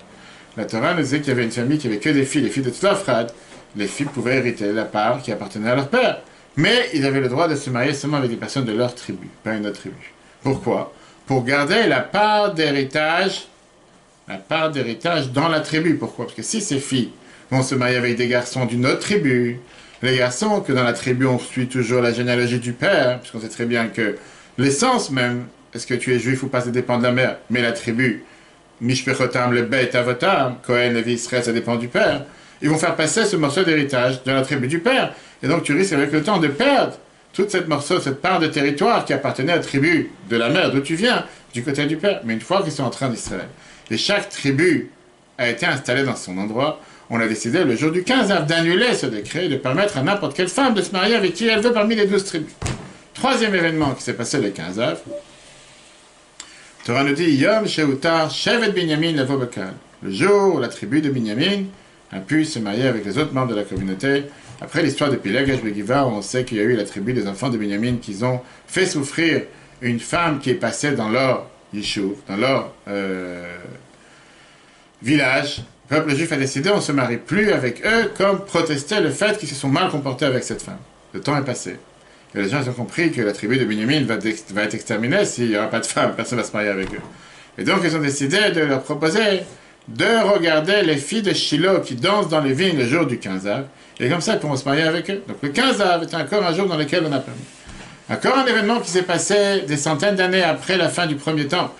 La Torah nous disait qu'il y avait une famille qui avait que des filles, les filles de Tzlofrad. Les filles pouvaient hériter la part qui appartenait à leur père. Mais ils avaient le droit de se marier seulement avec des personnes de leur tribu, pas une autre tribu. Pourquoi? Pour garder la part d'héritage dans la tribu. Pourquoi? Parce que si ces filles vont se marier avec des garçons d'une autre tribu, les garçons que dans la tribu on suit toujours la généalogie du père, puisqu'on sait très bien que l'essence même, est-ce que tu es juif ou pas, ça dépend de la mère, mais la tribu, Mishpechotam, le Beit Avotam, Cohen, Lévi, Israël, ça dépend du père. Ils vont faire passer ce morceau d'héritage de la tribu du père. Et donc tu risques avec le temps de perdre toute cette part de territoire qui appartenait à la tribu de la mère d'où tu viens, du côté du père. Mais une fois qu'ils sont entrés en Israël, et chaque tribu a été installée dans son endroit, on a décidé le jour du 15 av d'annuler ce décret et de permettre à n'importe quelle femme de se marier avec qui elle veut parmi les 12 tribus. Troisième événement qui s'est passé le 15 av, Torah nous dit Yom Sheutar Shevet Binyamin Levo Bekal. Le jour où la tribu de Binyamin a pu se marier avec les autres membres de la communauté. Après l'histoire de Pileg et Begiva, on sait qu'il y a eu la tribu des enfants de Binyamin qui ont fait souffrir une femme qui est passée dans leur yishuv, dans leur village. Le peuple juif a décidé on ne se marie plus avec eux, comme protestait le fait qu'ils se sont mal comportés avec cette femme. Le temps est passé. Et les gens ils ont compris que la tribu de Binyamin va être exterminée s'il n'y aura pas de femme, personne ne va se marier avec eux. Et donc ils ont décidé de leur proposer de regarder les filles de Shiloh qui dansent dans les vignes le jour du 15 av, et comme ça ils pourront se marier avec eux. Donc le 15 av est encore un jour dans lequel on a permis. Encore un événement qui s'est passé des centaines d'années après la fin du premier temple.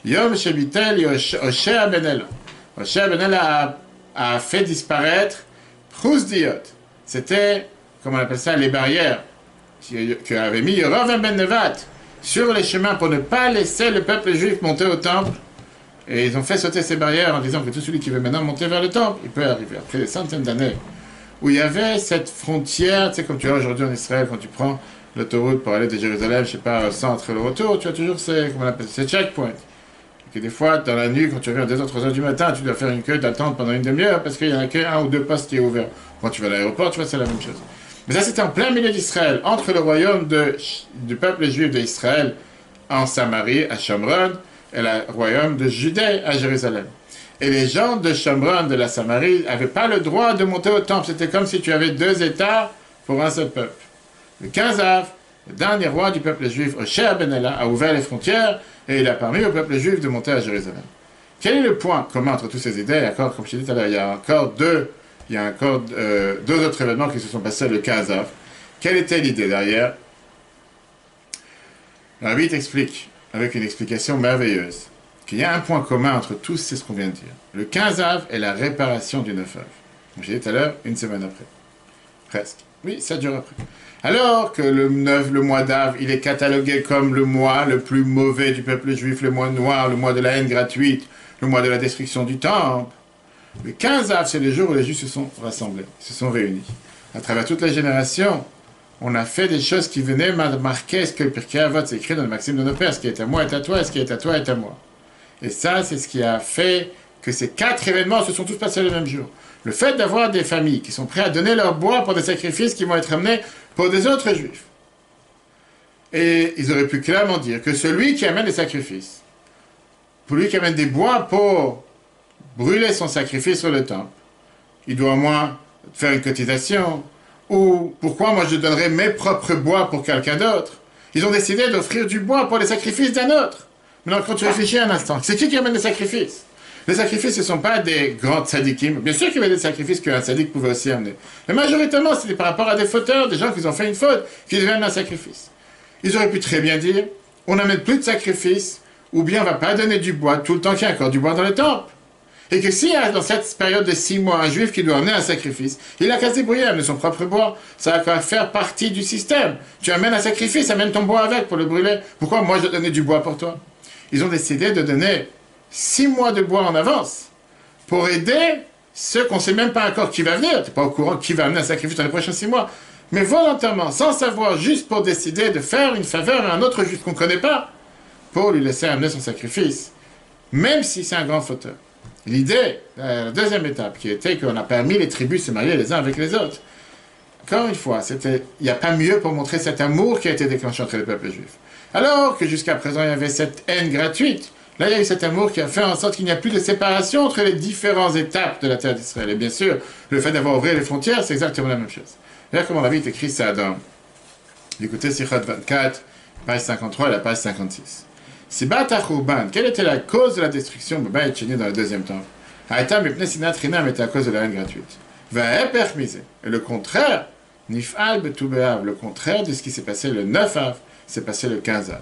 Yom Shebitel Hoshea ben Ela. Hoshea ben Ela a fait disparaître Prusdiot. C'était, comment on appelle ça, les barrières qu'avait mis Yerovam ben Nevat sur les chemins pour ne pas laisser le peuple juif monter au temple. Et ils ont fait sauter ces barrières en disant que tout celui qui veut maintenant monter vers le temple, il peut arriver. Après des centaines d'années, où il y avait cette frontière, tu sais, comme tu vois aujourd'hui en Israël, quand tu prends l'autoroute pour aller de Jérusalem, je sais pas, au centre et le retour, tu as toujours ces, comment on appelle, ces checkpoints. Et que des fois, dans la nuit, quand tu reviens à 2h, 3h du matin, tu dois faire une queue d'attente pendant une demi-heure parce qu'il n'y en a qu'un ou deux postes qui est ouvert. Quand tu vas à l'aéroport, tu vois, c'est la même chose. Mais ça, c'était en plein milieu d'Israël, entre le royaume du peuple juif d'Israël en Samarie, à Shomron, et le royaume de Judée à Jérusalem. Et les gens de Shomron, de la Samarie, n'avaient pas le droit de monter au temple. C'était comme si tu avais 2 États pour un seul peuple. Le 15 av, le dernier roi du peuple juif, Hoshea ben Ela, a ouvert les frontières et il a permis au peuple juif de monter à Jérusalem. Quel est le point commun entre toutes ces idées? Encore, comme je t'ai dit tout à l'heure, il y a encore deux autres événements qui se sont passés le 15 av. Quelle était l'idée derrière? Le Rabbi t'explique, avec une explication merveilleuse, qu'il y a un point commun entre tous, c'est ce qu'on vient de dire. Le 15 av est la réparation du 9 av. Comme j'ai dit tout à l'heure, une semaine après. Presque. Oui, 7 jours après. Alors que le mois d'Av, il est catalogué comme le mois le plus mauvais du peuple juif, le mois noir, le mois de la haine gratuite, le mois de la destruction du temple. Le 15 av, c'est le jour où les juifs se sont rassemblés, se sont réunis. À travers toutes les générations, on a fait des choses qui venaient marquer ce que le Pirkei Avot, c'est écrit dans le Maxime de nos pères, ce qui est à moi est à toi, et ce qui est à toi est à moi. Et ça, c'est ce qui a fait que ces 4 événements se sont tous passés le même jour. Le fait d'avoir des familles qui sont prêtes à donner leur bois pour des sacrifices qui vont être amenés pour des autres juifs. Et ils auraient pu clairement dire que celui qui amène des sacrifices, pour lui qui amène des bois pour brûler son sacrifice sur le temple, il doit au moins faire une cotisation. Ou pourquoi moi je donnerais mes propres bois pour quelqu'un d'autre? Ils ont décidé d'offrir du bois pour les sacrifices d'un autre. Maintenant, quand tu réfléchis un instant, c'est qui amène les sacrifices? Les sacrifices, ce ne sont pas des grands tzadikim. Bien sûr qu'il y avait des sacrifices qu'un tzadik pouvait aussi amener. Mais majoritairement, c'était par rapport à des fauteurs, des gens qui ont fait une faute, qui devaient amener un sacrifice. Ils auraient pu très bien dire, on n'amène plus de sacrifices, ou bien on ne va pas donner du bois tout le temps qu'il y a encore du bois dans le temple. Et que s'il y a dans cette période de 6 mois un juif qui doit amener un sacrifice, il a qu'à se débrouiller, amener son propre bois. Ça va faire partie du système. Tu amènes un sacrifice, amène ton bois avec pour le brûler. Pourquoi moi je dois donner du bois pour toi? Ils ont décidé de donner 6 mois de bois en avance pour aider ceux qu'on ne sait même pas encore qui va venir. Tu n'es pas au courant qui va amener un sacrifice dans les prochains 6 mois. Mais volontairement, sans savoir, juste pour décider de faire une faveur à un autre juif qu'on ne connaît pas, pour lui laisser amener son sacrifice, même si c'est un grand fauteur. L'idée, la deuxième étape, qui était qu'on a permis les tribus de se marier les uns avec les autres. Encore une fois, il n'y a pas mieux pour montrer cet amour qui a été déclenché entre les peuples juifs. Alors que jusqu'à présent, il y avait cette haine gratuite. Là, il y a eu cet amour qui a fait en sorte qu'il n'y a plus de séparation entre les différentes étapes de la terre d'Israël. Et bien sûr, le fait d'avoir ouvert les frontières, c'est exactement la même chose. Regarde comment la Bible est écrit ça dans, du côté Sichot 24, page 53 et la page 56. Sibat HaChurban, quelle était la cause de la destruction de Beit Sheni dans le deuxième temple? Haïtam mipnei sinat chinam était à cause de la haine gratuite. Va'hepech miseh. Et le contraire, Nif'al betu b'Av, le contraire de ce qui s'est passé le 9 Av, s'est passé le 15 Av.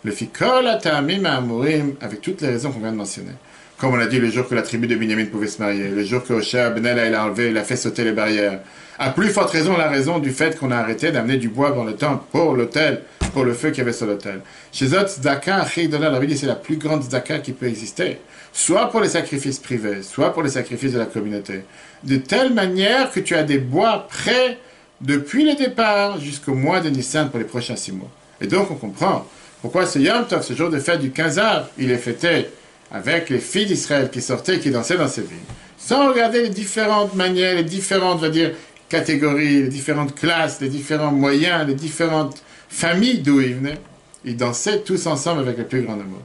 Le fikol ha'ta'amim ha'amurim, avec toutes les raisons qu'on vient de mentionner. Comme on l'a dit, le jour que la tribu de Binyamin pouvait se marier, le jour que Hoshea ben Ela il a enlevé, il a fait sauter les barrières. À plus forte raison, la raison du fait qu'on a arrêté d'amener du bois dans le temple pour l'autel, pour le feu qu'il y avait sur l'autel. Chez Zot, Tzedaka, Achidona, la Bible dit c'est la plus grande Tzedaka qui peut exister. Soit pour les sacrifices privés, soit pour les sacrifices de la communauté. De telle manière que tu as des bois prêts depuis le départ jusqu'au mois de Nissan pour les prochains 6 mois. Et donc on comprend pourquoi ce Yom Tov, ce jour de fête du 15 Av, il est fêté avec les filles d'Israël qui sortaient, qui dansaient dans ces villes. Sans regarder les différentes manières, les différentes, on va dire, catégories, les différentes classes, les différents moyens, les différentes familles d'où ils venaient. Ils dansaient tous ensemble avec le plus grand amour.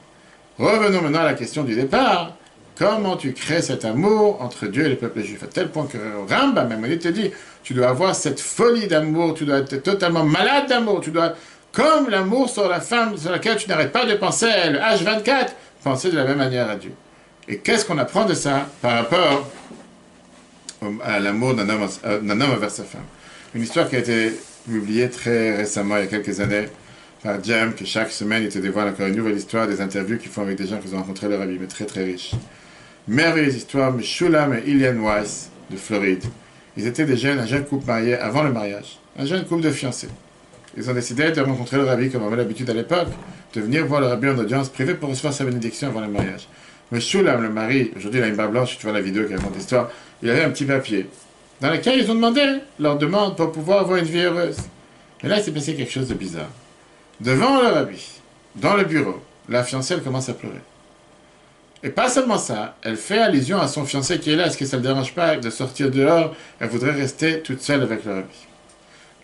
Revenons maintenant à la question du départ. Comment tu crées cet amour entre Dieu et le peuple juif? À tel point que Rambam, même, il te dit, tu dois avoir cette folie d'amour, tu dois être totalement malade d'amour, tu dois, comme l'amour sur la femme sur laquelle tu n'arrêtes pas de penser, le H24, penser de la même manière à Dieu. Et qu'est-ce qu'on apprend de ça par rapport à l'amour d'un homme envers sa femme? Une histoire qui a été publiée très récemment, il y a quelques années, par Jam, que chaque semaine il te dévoile encore une nouvelle histoire, des interviews qu'ils font avec des gens qu'ils ont rencontrés leur rabbi, mais très très riches. Merveilleuse histoire, Meshulam et Ilian Weiss de Floride. Ils étaient des jeunes, un jeune couple marié avant le mariage, un jeune couple de fiancés. Ils ont décidé de rencontrer le rabbi, comme on avait l'habitude à l'époque, de venir voir le rabbi en audience privée pour recevoir sa bénédiction avant le mariage. Meshulam, le mari, aujourd'hui il a une barbe blanche, tu vois la vidéo qui raconte l'histoire, il avait un petit papier dans lequel ils ont demandé leur demande pour pouvoir avoir une vie heureuse. Et là, il s'est passé quelque chose de bizarre. Devant le rabbi, dans le bureau, la fiancée, elle commence à pleurer. Et pas seulement ça, elle fait allusion à son fiancé qui est là. Est-ce que ça ne le dérange pas de sortir dehors? Elle voudrait rester toute seule avec le rabbi.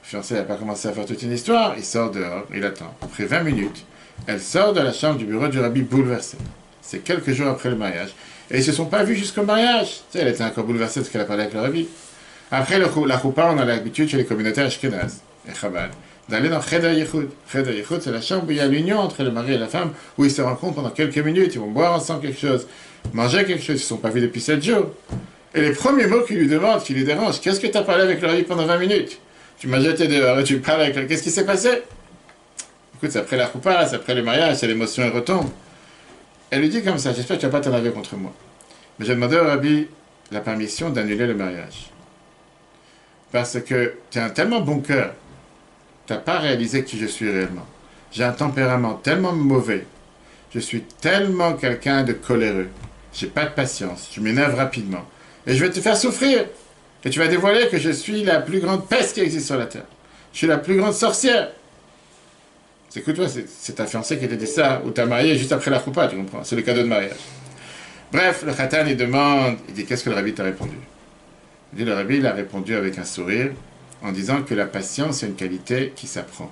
Le fiancé n'a pas commencé à faire toute une histoire. Il sort dehors, il attend. Après 20 minutes, elle sort de la chambre du bureau du rabbi bouleversée. C'est quelques jours après le mariage. Et ils ne se sont pas vus jusqu'au mariage. Tu sais, elle était encore bouleversée parce qu'elle a parlé avec le rabbi. Après la choupa, on a l'habitude chez les communautés ashkénazes et Chabad d'aller dans Cheder Yichud. Cheder Yichud, c'est la chambre où il y a l'union entre le mari et la femme, où ils se rencontrent pendant quelques minutes, ils vont boire ensemble quelque chose, manger quelque chose, ils ne sont pas vus depuis 7 jours. Et les premiers mots qu'ils lui demandent, qui lui dérangent, qu'est-ce que tu as parlé avec le rabbi pendant 20 minutes? Tu m'as jeté dehors et tu parles avec lui, qu'est-ce qui s'est passé? Écoute, c'est après la choupa, c'est après le mariage, c'est l'émotion, elle retombe. Elle lui dit comme ça, j'espère que tu ne vas pas t'énerver contre moi. Mais j'ai demandé au rabbi la permission d'annuler le mariage. Parce que tu as un tellement bon cœur, tu n'as pas réalisé qui je suis réellement. J'ai un tempérament tellement mauvais, je suis tellement quelqu'un de coléreux, j'ai pas de patience, je m'énerve rapidement, et je vais te faire souffrir, et tu vas dévoiler que je suis la plus grande peste qui existe sur la terre. Je suis la plus grande sorcière. Écoute-toi, c'est ta fiancée qui t'a dit ça, ou t'as marié juste après la choupa, tu comprends, c'est le cadeau de mariage. Bref, le khatan, il demande, il dit, qu'est-ce que le rabbi t'a répondu? Il dit, le rabbi, il a répondu avec un sourire, en disant que la patience est une qualité qui s'apprend.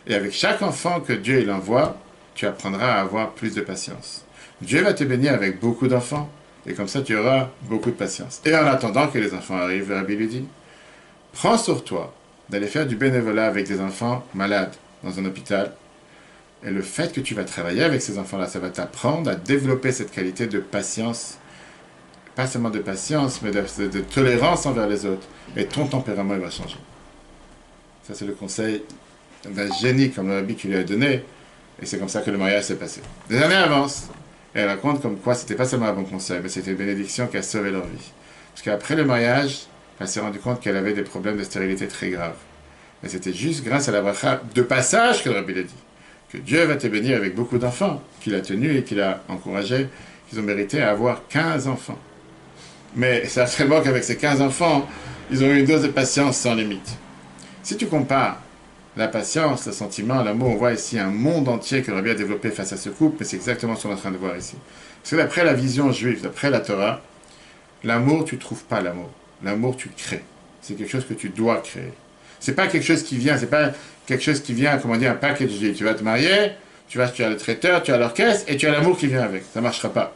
Et avec chaque enfant que Dieu il envoie, tu apprendras à avoir plus de patience. Dieu va te bénir avec beaucoup d'enfants, et comme ça tu auras beaucoup de patience. Et en attendant que les enfants arrivent, le rabbi lui dit, prends sur toi d'aller faire du bénévolat avec des enfants malades dans un hôpital, et le fait que tu vas travailler avec ces enfants-là, ça va t'apprendre à développer cette qualité de patience pas seulement de patience, mais de tolérance envers les autres. Et ton tempérament, il va changer. Ça, c'est le conseil d'un génie comme le rabbi qui lui a donné. Et c'est comme ça que le mariage s'est passé. Des années avancent. Et elle raconte comme quoi c'était pas seulement un bon conseil, mais c'était une bénédiction qui a sauvé leur vie. Parce qu'après le mariage, elle s'est rendue compte qu'elle avait des problèmes de stérilité très graves. Et c'était juste grâce à la bracha de passage que le rabbi l'a dit. Que Dieu va te bénir avec beaucoup d'enfants, qu'il a tenu et qu'il a encouragé, qu'ils ont mérité à avoir 15 enfants. Mais c'est très bon qu'avec ces 15 enfants, ils ont eu une dose de patience sans limite. Si tu compares la patience, le sentiment, l'amour, on voit ici un monde entier que le rabbi a développé face à ce couple, mais c'est exactement ce qu'on est en train de voir ici. Parce que d'après la vision juive, d'après la Torah, l'amour, tu ne trouves pas l'amour. L'amour, tu crées. C'est quelque chose que tu dois créer. C'est pas quelque chose qui vient, c'est pas quelque chose qui vient, comment dire, un package deal. Tu vas te marier, tu as le traiteur, tu as l'orchestre, et tu as l'amour qui vient avec. Ça ne marchera pas.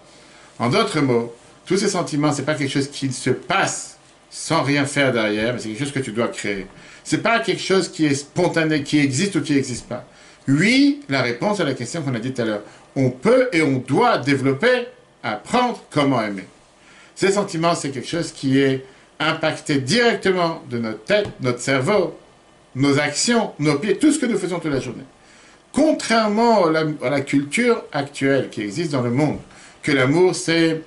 En d'autres mots, tous ces sentiments, c'est pas quelque chose qui se passe sans rien faire derrière, mais c'est quelque chose que tu dois créer. C'est pas quelque chose qui est spontané, qui existe ou qui n'existe pas. Oui, la réponse à la question qu'on a dit tout à l'heure. On peut et on doit développer, apprendre comment aimer. Ces sentiments, c'est quelque chose qui est impacté directement de notre tête, notre cerveau, nos actions, nos pieds, tout ce que nous faisons toute la journée. Contrairement à la culture actuelle qui existe dans le monde, que l'amour c'est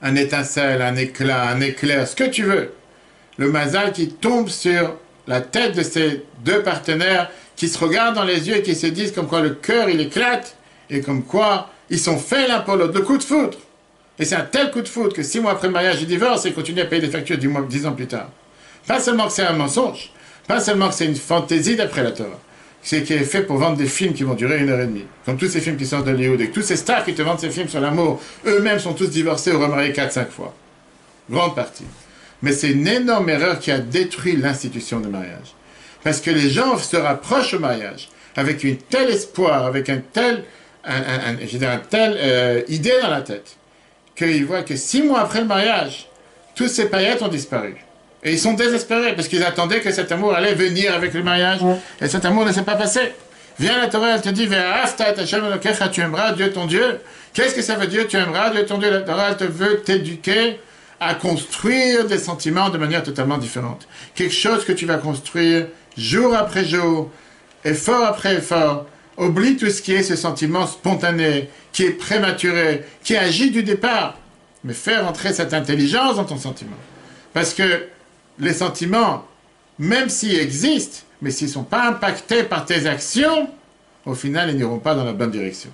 un étincelle, un éclat, un éclair, ce que tu veux. Le mazal qui tombe sur la tête de ces deux partenaires qui se regardent dans les yeux et qui se disent comme quoi le cœur il éclate et comme quoi ils sont faits l'un pour l'autre. Le coup de foudre. Et c'est un tel coup de foudre que 6 mois après le mariage, ils divorcent et continuent à payer des factures 10 ans plus tard. Pas seulement que c'est un mensonge, pas seulement que c'est une fantaisie d'après la Torah, c'est qui est fait pour vendre des films qui vont durer 1h30. Comme tous ces films qui sortent d'Hollywood et que tous ces stars qui te vendent ces films sur l'amour, eux-mêmes sont tous divorcés ou remariés 4-5 fois. Grande partie. Mais c'est une énorme erreur qui a détruit l'institution du mariage. Parce que les gens se rapprochent au mariage avec un tel espoir, avec une telle idée dans la tête, qu'ils voient que 6 mois après le mariage, tous ces paillettes ont disparu. Et ils sont désespérés parce qu'ils attendaient que cet amour allait venir avec le mariage. Et cet amour ne s'est pas passé. Viens la Torah, elle te dit, tu aimeras Dieu ton Dieu. Qu'est-ce que ça veut dire, tu aimeras Dieu ton Dieu? La Torah, elle te veut t'éduquer à construire des sentiments de manière totalement différente. Quelque chose que tu vas construire jour après jour, effort après effort. Oublie tout ce qui est ce sentiment spontané, qui est prématuré, qui agit du départ. Mais faire entrer cette intelligence dans ton sentiment. Parce que les sentiments, même s'ils existent, mais s'ils ne sont pas impactés par tes actions, au final, ils n'iront pas dans la bonne direction.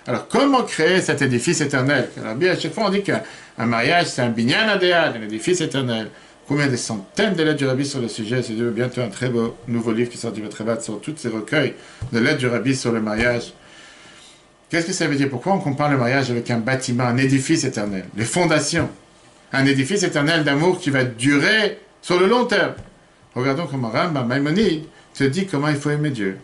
Alors, comment créer cet édifice éternel? Alors, bien, à chaque fois, on dit qu'un mariage, c'est un binyan adéal, un édifice éternel. Combien de centaines de lettres du Rabbi sur le sujet? C'est bientôt un très beau nouveau livre qui sort du Betrabat sur tous ces recueils de lettres du Rabbi sur le mariage. Qu'est-ce que ça veut dire? Pourquoi on compare le mariage avec un bâtiment, un édifice éternel? Les fondations. Un édifice éternel d'amour qui va durer sur le long terme. Regardons comment Rambam Maïmonide te dit comment il faut aimer Dieu.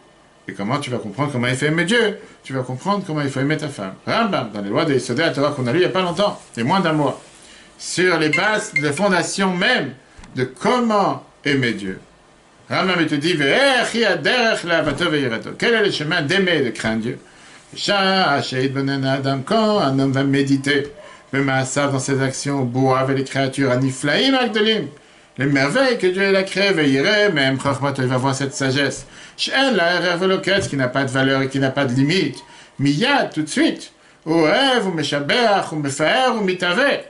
Et comment tu vas comprendre comment il faut aimer Dieu? Tu vas comprendre comment il faut aimer ta femme. Rambam, dans les lois de Yesodé à Torah qu'on a lu il n'y a pas longtemps, il y a moins d'un mois, sur les bases, les fondations même de comment aimer Dieu. Rambam il te dit quel est le chemin d'aimer et de craindre Dieu? Quand un homme va méditer, dans ses actions, boire avec les créatures, aniflaïm agdolim, les merveilles que Dieu a créées, veillerait, même il va voir cette sagesse. She'en la erveloket, qui n'a pas de valeur et qui n'a pas de limite. Miyad, tout de suite. Oev, ou meshabeach, ou mefaer, ou mitave.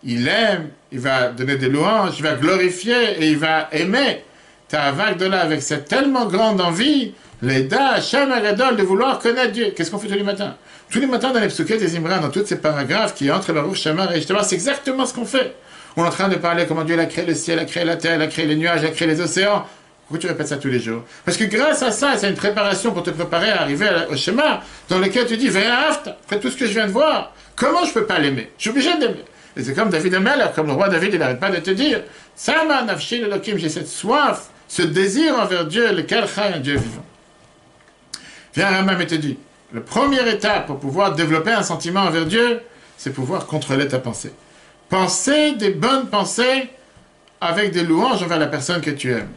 Il aime, il va donner des louanges, il va glorifier et il va aimer. Ta'avak de là, avec cette tellement grande envie, l'Eda, Hashem Agadol, de vouloir connaître Dieu. Qu'est-ce qu'on fait tous les matins? Tous les matins dans les psuké des Imran, dans tous ces paragraphes qui entrent Baruch Shamar et Ishtabar, c'est exactement ce qu'on fait. On est en train de parler comment Dieu a créé le ciel, a créé la terre, a créé les nuages, a créé les océans. Pourquoi tu répètes ça tous les jours? Parce que grâce à ça, c'est une préparation pour te préparer à arriver au schéma dans lequel tu dis, après tout ce que je viens de voir, comment je peux pas l'aimer? Je suis obligé de l'aimer. Et c'est comme David Ameller, comme le roi David, il n'arrête pas de te dire, Sama nafshi l'Elokim, j'ai cette soif, ce désir envers Dieu, lequel chai un Dieu vivant. Viens Rambam et te dit, la première étape pour pouvoir développer un sentiment envers Dieu, c'est pouvoir contrôler ta pensée. Penser des bonnes pensées avec des louanges envers la personne que tu aimes.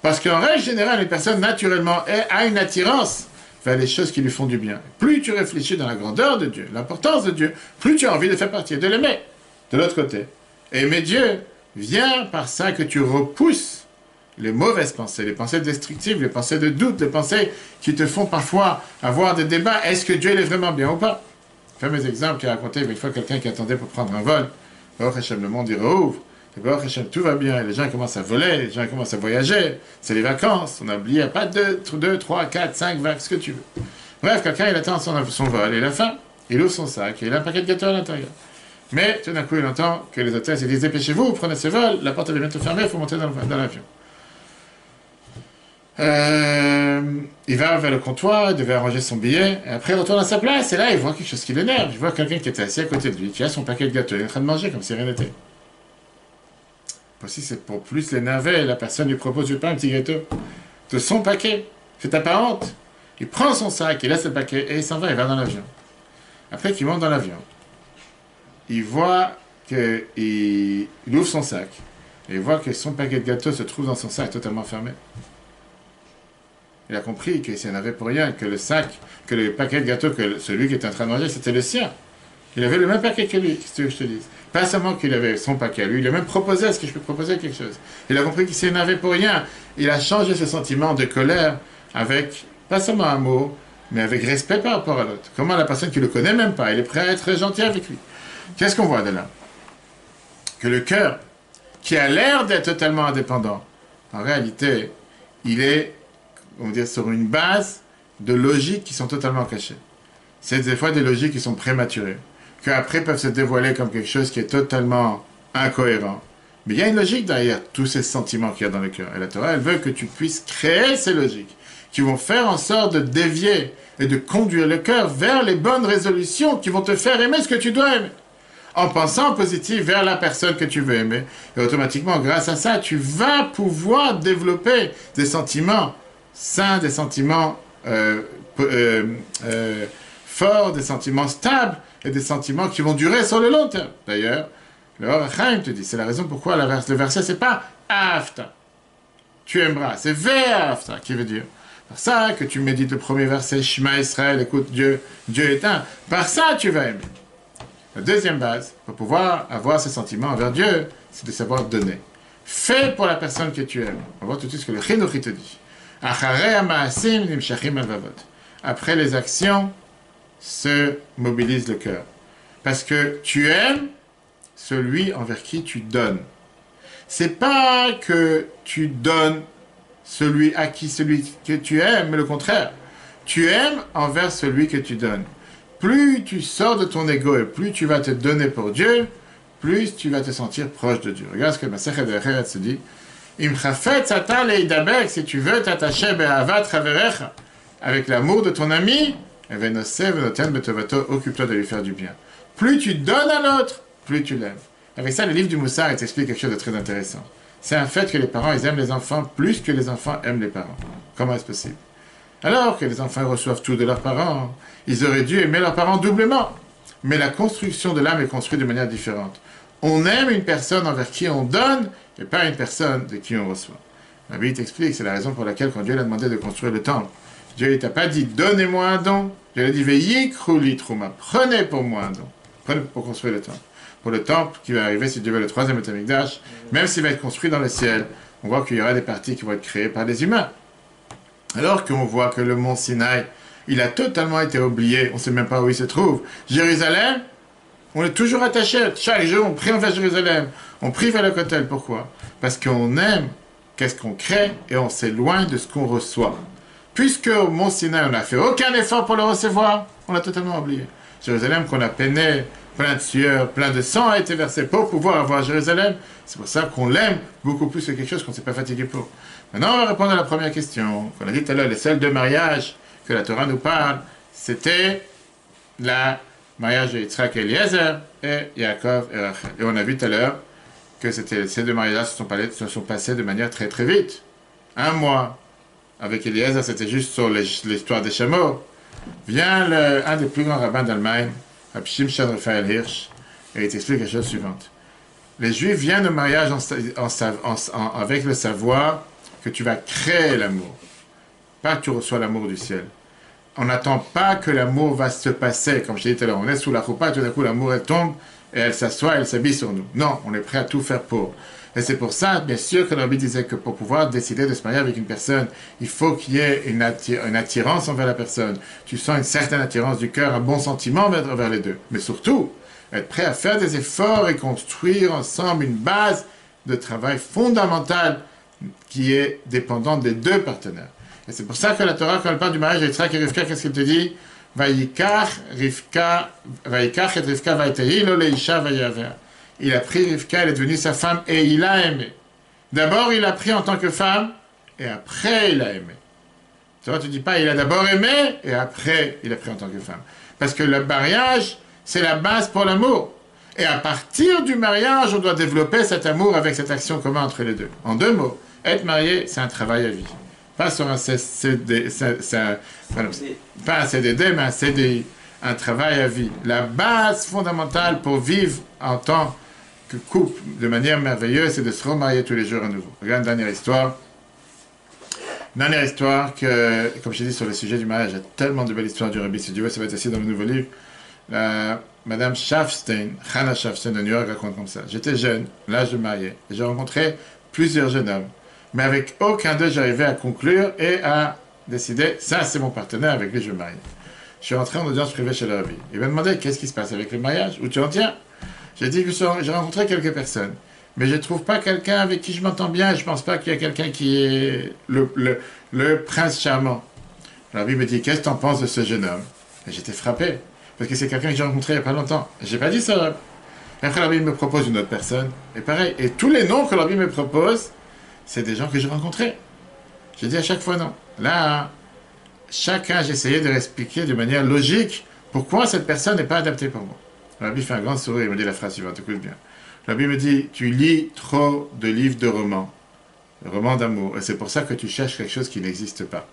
Parce qu'en règle générale, une personne naturellement a une attirance vers les choses qui lui font du bien. Plus tu réfléchis dans la grandeur de Dieu, l'importance de Dieu, plus tu as envie de faire partie et de l'aimer. de l'autre côté. Et aimer Dieu vient par ça que tu repousses les mauvaises pensées, les pensées destructives, les pensées de doute, les pensées qui te font parfois avoir des débats. Est-ce que Dieu il est vraiment bien ou pas? Le fameux exemple qui a raconté une fois quelqu'un qui attendait pour prendre un vol. Baruch Hashem, le monde il rouvre. Et Baruch Hashem, tout va bien. Les gens commencent à voler, les gens commencent à voyager. C'est les vacances. On a oublié, il n'y a pas 2, 3, 4, 5, 20, ce que tu veux. Bref, quelqu'un il attend son vol et la fin, il ouvre son sac et il a un paquet de gâteaux à l'intérieur. Mais tout d'un coup, il entend que les hôtesses disent dépêchez-vous, prenez ce vol, la porte est bientôt fermée, il faut monter dans l'avion. Il va vers le comptoir, il devait arranger son billet, et après il retourne à sa place, et là il voit quelque chose qui l'énerve. Il voit quelqu'un qui était assis à côté de lui, qui a son paquet de gâteaux, il est en train de manger comme si rien n'était. Voici, c'est pour plus l'énerver, la personne lui propose, je veux pas un petit gâteau, de son paquet, c'est ta pas honte. Il prend son sac, il laisse le paquet, et il s'en va, il va dans l'avion. Après qu'il monte dans l'avion, il voit qu'il ouvre son sac, et il voit que son paquet de gâteaux se trouve dans son sac totalement fermé. Il a compris qu'il s'en avait pour rien, que le sac, que le paquet de gâteaux, que celui qui était en train de manger, c'était le sien. Il avait le même paquet que lui, qu'est-ce que je te dis. Pas seulement qu'il avait son paquet à lui, il a même proposé, est-ce que je peux proposer quelque chose? Il a compris qu'il s'en avait pour rien. Il a changé ce sentiment de colère avec, pas seulement amour, mais avec respect par rapport à l'autre. Comment la personne qui ne le connaît même pas, il est prêt à être gentil avec lui. Qu'est-ce qu'on voit de là? Que le cœur, qui a l'air d'être totalement indépendant, en réalité, il est, on va dire, sur une base de logiques qui sont totalement cachées. C'est des fois des logiques qui sont prématurées, qu'après peuvent se dévoiler comme quelque chose qui est totalement incohérent. Mais il y a une logique derrière tous ces sentiments qu'il y a dans le cœur. Et la Torah, elle veut que tu puisses créer ces logiques qui vont faire en sorte de dévier et de conduire le cœur vers les bonnes résolutions qui vont te faire aimer ce que tu dois aimer. En pensant en positif vers la personne que tu veux aimer. Et automatiquement, grâce à ça, tu vas pouvoir développer des sentiments sains, des sentiments forts, des sentiments stables et des sentiments qui vont durer sur le long terme. D'ailleurs, le Or HaChaim te dit, c'est la raison pourquoi le verset, c'est pas Afta, tu aimeras, c'est Ve'afta qui veut dire. Par ça que tu médites le premier verset, Shema Israël, écoute Dieu, Dieu est un. Par ça, tu vas aimer. La deuxième base, pour pouvoir avoir ce sentiment envers Dieu, c'est de savoir donner. Fais pour la personne que tu aimes. On va voir tout de suite ce que le Chinuch te dit. Après les actions, se mobilise le cœur. Parce que tu aimes celui envers qui tu donnes. C'est pas que tu donnes celui que tu aimes, mais le contraire. Tu aimes envers celui que tu donnes. Plus tu sors de ton ego et plus tu vas te donner pour Dieu, plus tu vas te sentir proche de Dieu. Regarde ce que Masechet Echeret se dit. Si tu veux t'attacher avec l'amour de ton ami, occupe-toi de lui faire du bien. Plus tu donnes à l'autre, plus tu l'aimes. Avec ça, le livre du Moussar t'explique quelque chose de très intéressant. C'est un fait que les parents ils aiment les enfants plus que les enfants aiment les parents. Comment est-ce possible? Alors que les enfants reçoivent tout de leurs parents, ils auraient dû aimer leurs parents doublement. Mais la construction de l'âme est construite de manière différente. On aime une personne envers qui on donne et pas une personne de qui on reçoit. La Bible t'explique, c'est la raison pour laquelle quand Dieu l'a demandé de construire le temple, Dieu ne t'a pas dit donnez-moi un don, Dieu a dit veillikrouli trouma, prenez pour moi un don, prenez pour construire le temple. Pour le temple qui va arriver, si Dieu veut, le troisième Beth Amikdash, même s'il va être construit dans le ciel, on voit qu'il y aura des parties qui vont être créées par les humains. Alors qu'on voit que le mont Sinaï, il a totalement été oublié, on ne sait même pas où il se trouve. Jérusalem, on est toujours attaché, chaque jour on prie vers Jérusalem, on prie vers le Kotel, pourquoi? Parce qu'on aime qu'est-ce qu'on crée et on s'éloigne de ce qu'on reçoit. Puisque au mont Sinaï, on n'a fait aucun effort pour le recevoir, on l'a totalement oublié. Jérusalem qu'on a peiné, plein de sueur, plein de sang a été versé pour pouvoir avoir Jérusalem. C'est pour ça qu'on l'aime beaucoup plus que quelque chose qu'on ne s'est pas fatigué pour. Maintenant, on va répondre à la première question. Qu'on a dit tout à l'heure, les seuls deux mariages que la Torah nous parle, c'était le mariage de Yitzhak et Eliezer et Yaakov et Rachel. Et on a vu tout à l'heure que ces deux mariages se sont passés de manière très très vite. Un mois avec Eliezer, c'était juste sur l'histoire des chameaux. Vient un des plus grands rabbins d'Allemagne, Rabbi Shimshon Raphaël Hirsch, et il t'explique la chose suivante. Les Juifs viennent au mariage avec le savoir que tu vas créer l'amour, pas que tu reçois l'amour du ciel. On n'attend pas que l'amour va se passer, comme je t'ai dit tout à l'heure, on est sous la choupa, tout d'un coup l'amour elle tombe et elle s'assoit, elle s'habille sur nous. Non, on est prêt à tout faire pour. Et c'est pour ça, bien sûr, que le Rabbi disait que pour pouvoir décider de se marier avec une personne, il faut qu'il y ait une attirance envers la personne. Tu sens une certaine attirance du cœur, un bon sentiment envers les deux. Mais surtout, être prêt à faire des efforts et construire ensemble une base de travail fondamentale qui est dépendante des deux partenaires. Et c'est pour ça que la Torah, quand elle parle du mariage de Yitzhak et Rivka, qu'est-ce qu'elle te dit? Vayikach et Rivka vaytehi lo leisha vayaver. Il a pris Rivka, elle est devenue sa femme et il a aimé. D'abord, il a pris en tant que femme et après, il a aimé. Tu vois, tu dis pas, il a d'abord aimé et après, il a pris en tant que femme. Parce que le mariage, c'est la base pour l'amour. Et à partir du mariage, on doit développer cet amour avec cette action commune entre les deux. En deux mots, être marié, c'est un travail à vie. Pas sur un pas un CDD, mais un CDI. Un travail à vie. La base fondamentale pour vivre en tant que couple de manière merveilleuse, c'est de se remarier tous les jours à nouveau. Regarde une dernière histoire. Dernière histoire que, comme je t'ai dit sur le sujet du mariage, il y a tellement de belles histoires du Rabbi. Si Dieu veut, ça va être aussi dans le nouveau livre. Madame Schaffstein, Hannah Schaffstein de New York raconte comme ça. J'étais jeune, l'âge de marier, et j'ai rencontré plusieurs jeunes hommes. Mais avec aucun d'eux, j'arrivais à conclure et à décider, ça c'est mon partenaire, avec lui je me marie. Je suis rentré en audience privée chez le Rabbi. Il m'a demandé qu'est-ce qui se passe avec le mariage, où tu en tiens. J'ai dit que j'ai rencontré quelques personnes, mais je ne trouve pas quelqu'un avec qui je m'entends bien, je ne pense pas qu'il y a quelqu'un qui est le prince charmant. Le Rabbi me dit, qu'est-ce que tu en penses de ce jeune homme? Et j'étais frappé, parce que c'est quelqu'un que j'ai rencontré il n'y a pas longtemps. Je n'ai pas dit ça. Et après, le Rabbi me propose une autre personne, et pareil. Et tous les noms que le Rabbi me propose, c'est des gens que j'ai rencontrés. J'ai dit à chaque fois non. Là, chacun, j'essayais de l'expliquer de manière logique pourquoi cette personne n'est pas adaptée pour moi. Le Rabbi fait un grand sourire, il me dit la phrase suivante, écoute bien. Le Rabbi me dit, tu lis trop de livres de romans, de romans d'amour, et c'est pour ça que tu cherches quelque chose qui n'existe pas.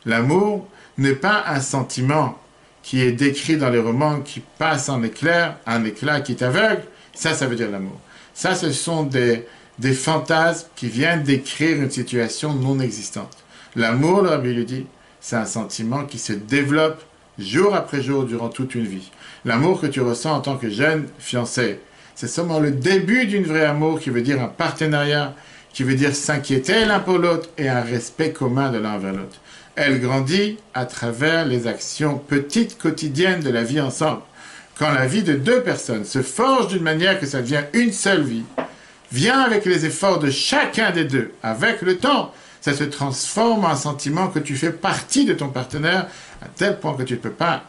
L'amour n'est pas un sentiment qui est décrit dans les romans, qui passe en éclair, un éclat qui t'aveugle. Ça veut dire l'amour. Ça, ce sont des fantasmes qui viennent décrire une situation non existante. L'amour, le Rabbi lui dit, c'est un sentiment qui se développe jour après jour durant toute une vie. L'amour que tu ressens en tant que jeune fiancé, c'est seulement le début d'une vraie amour qui veut dire un partenariat, qui veut dire s'inquiéter l'un pour l'autre et un respect commun de l'un vers l'autre. Elle grandit à travers les actions petites quotidiennes de la vie ensemble. Quand la vie de deux personnes se forge d'une manière que ça devient une seule vie, vient avec les efforts de chacun des deux, avec le temps, ça se transforme en un sentiment que tu fais partie de ton partenaire à tel point que tu ne peux pas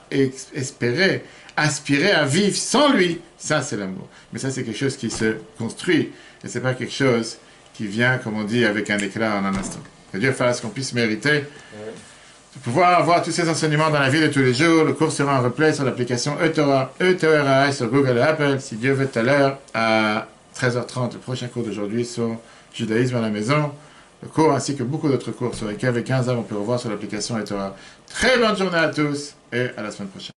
espérer, aspirer à vivre sans lui. Ça, c'est l'amour. Mais ça, c'est quelque chose qui se construit. Et ce n'est pas quelque chose qui vient, comme on dit, avec un éclat en un instant. Que Dieu fasse qu'on puisse mériter de pouvoir avoir tous ces enseignements dans la vie de tous les jours. Le cours sera en replay sur l'application eTorah, E-T-O-R-A sur Google et Apple. Si Dieu veut, tout à l'heure, à 13h30, le prochain cours d'aujourd'hui sur Judaïsme à la maison. Le cours ainsi que beaucoup d'autres cours sur lesquels avec 15 heures on peut revoir sur l'application eTorah. Très bonne journée à tous et à la semaine prochaine.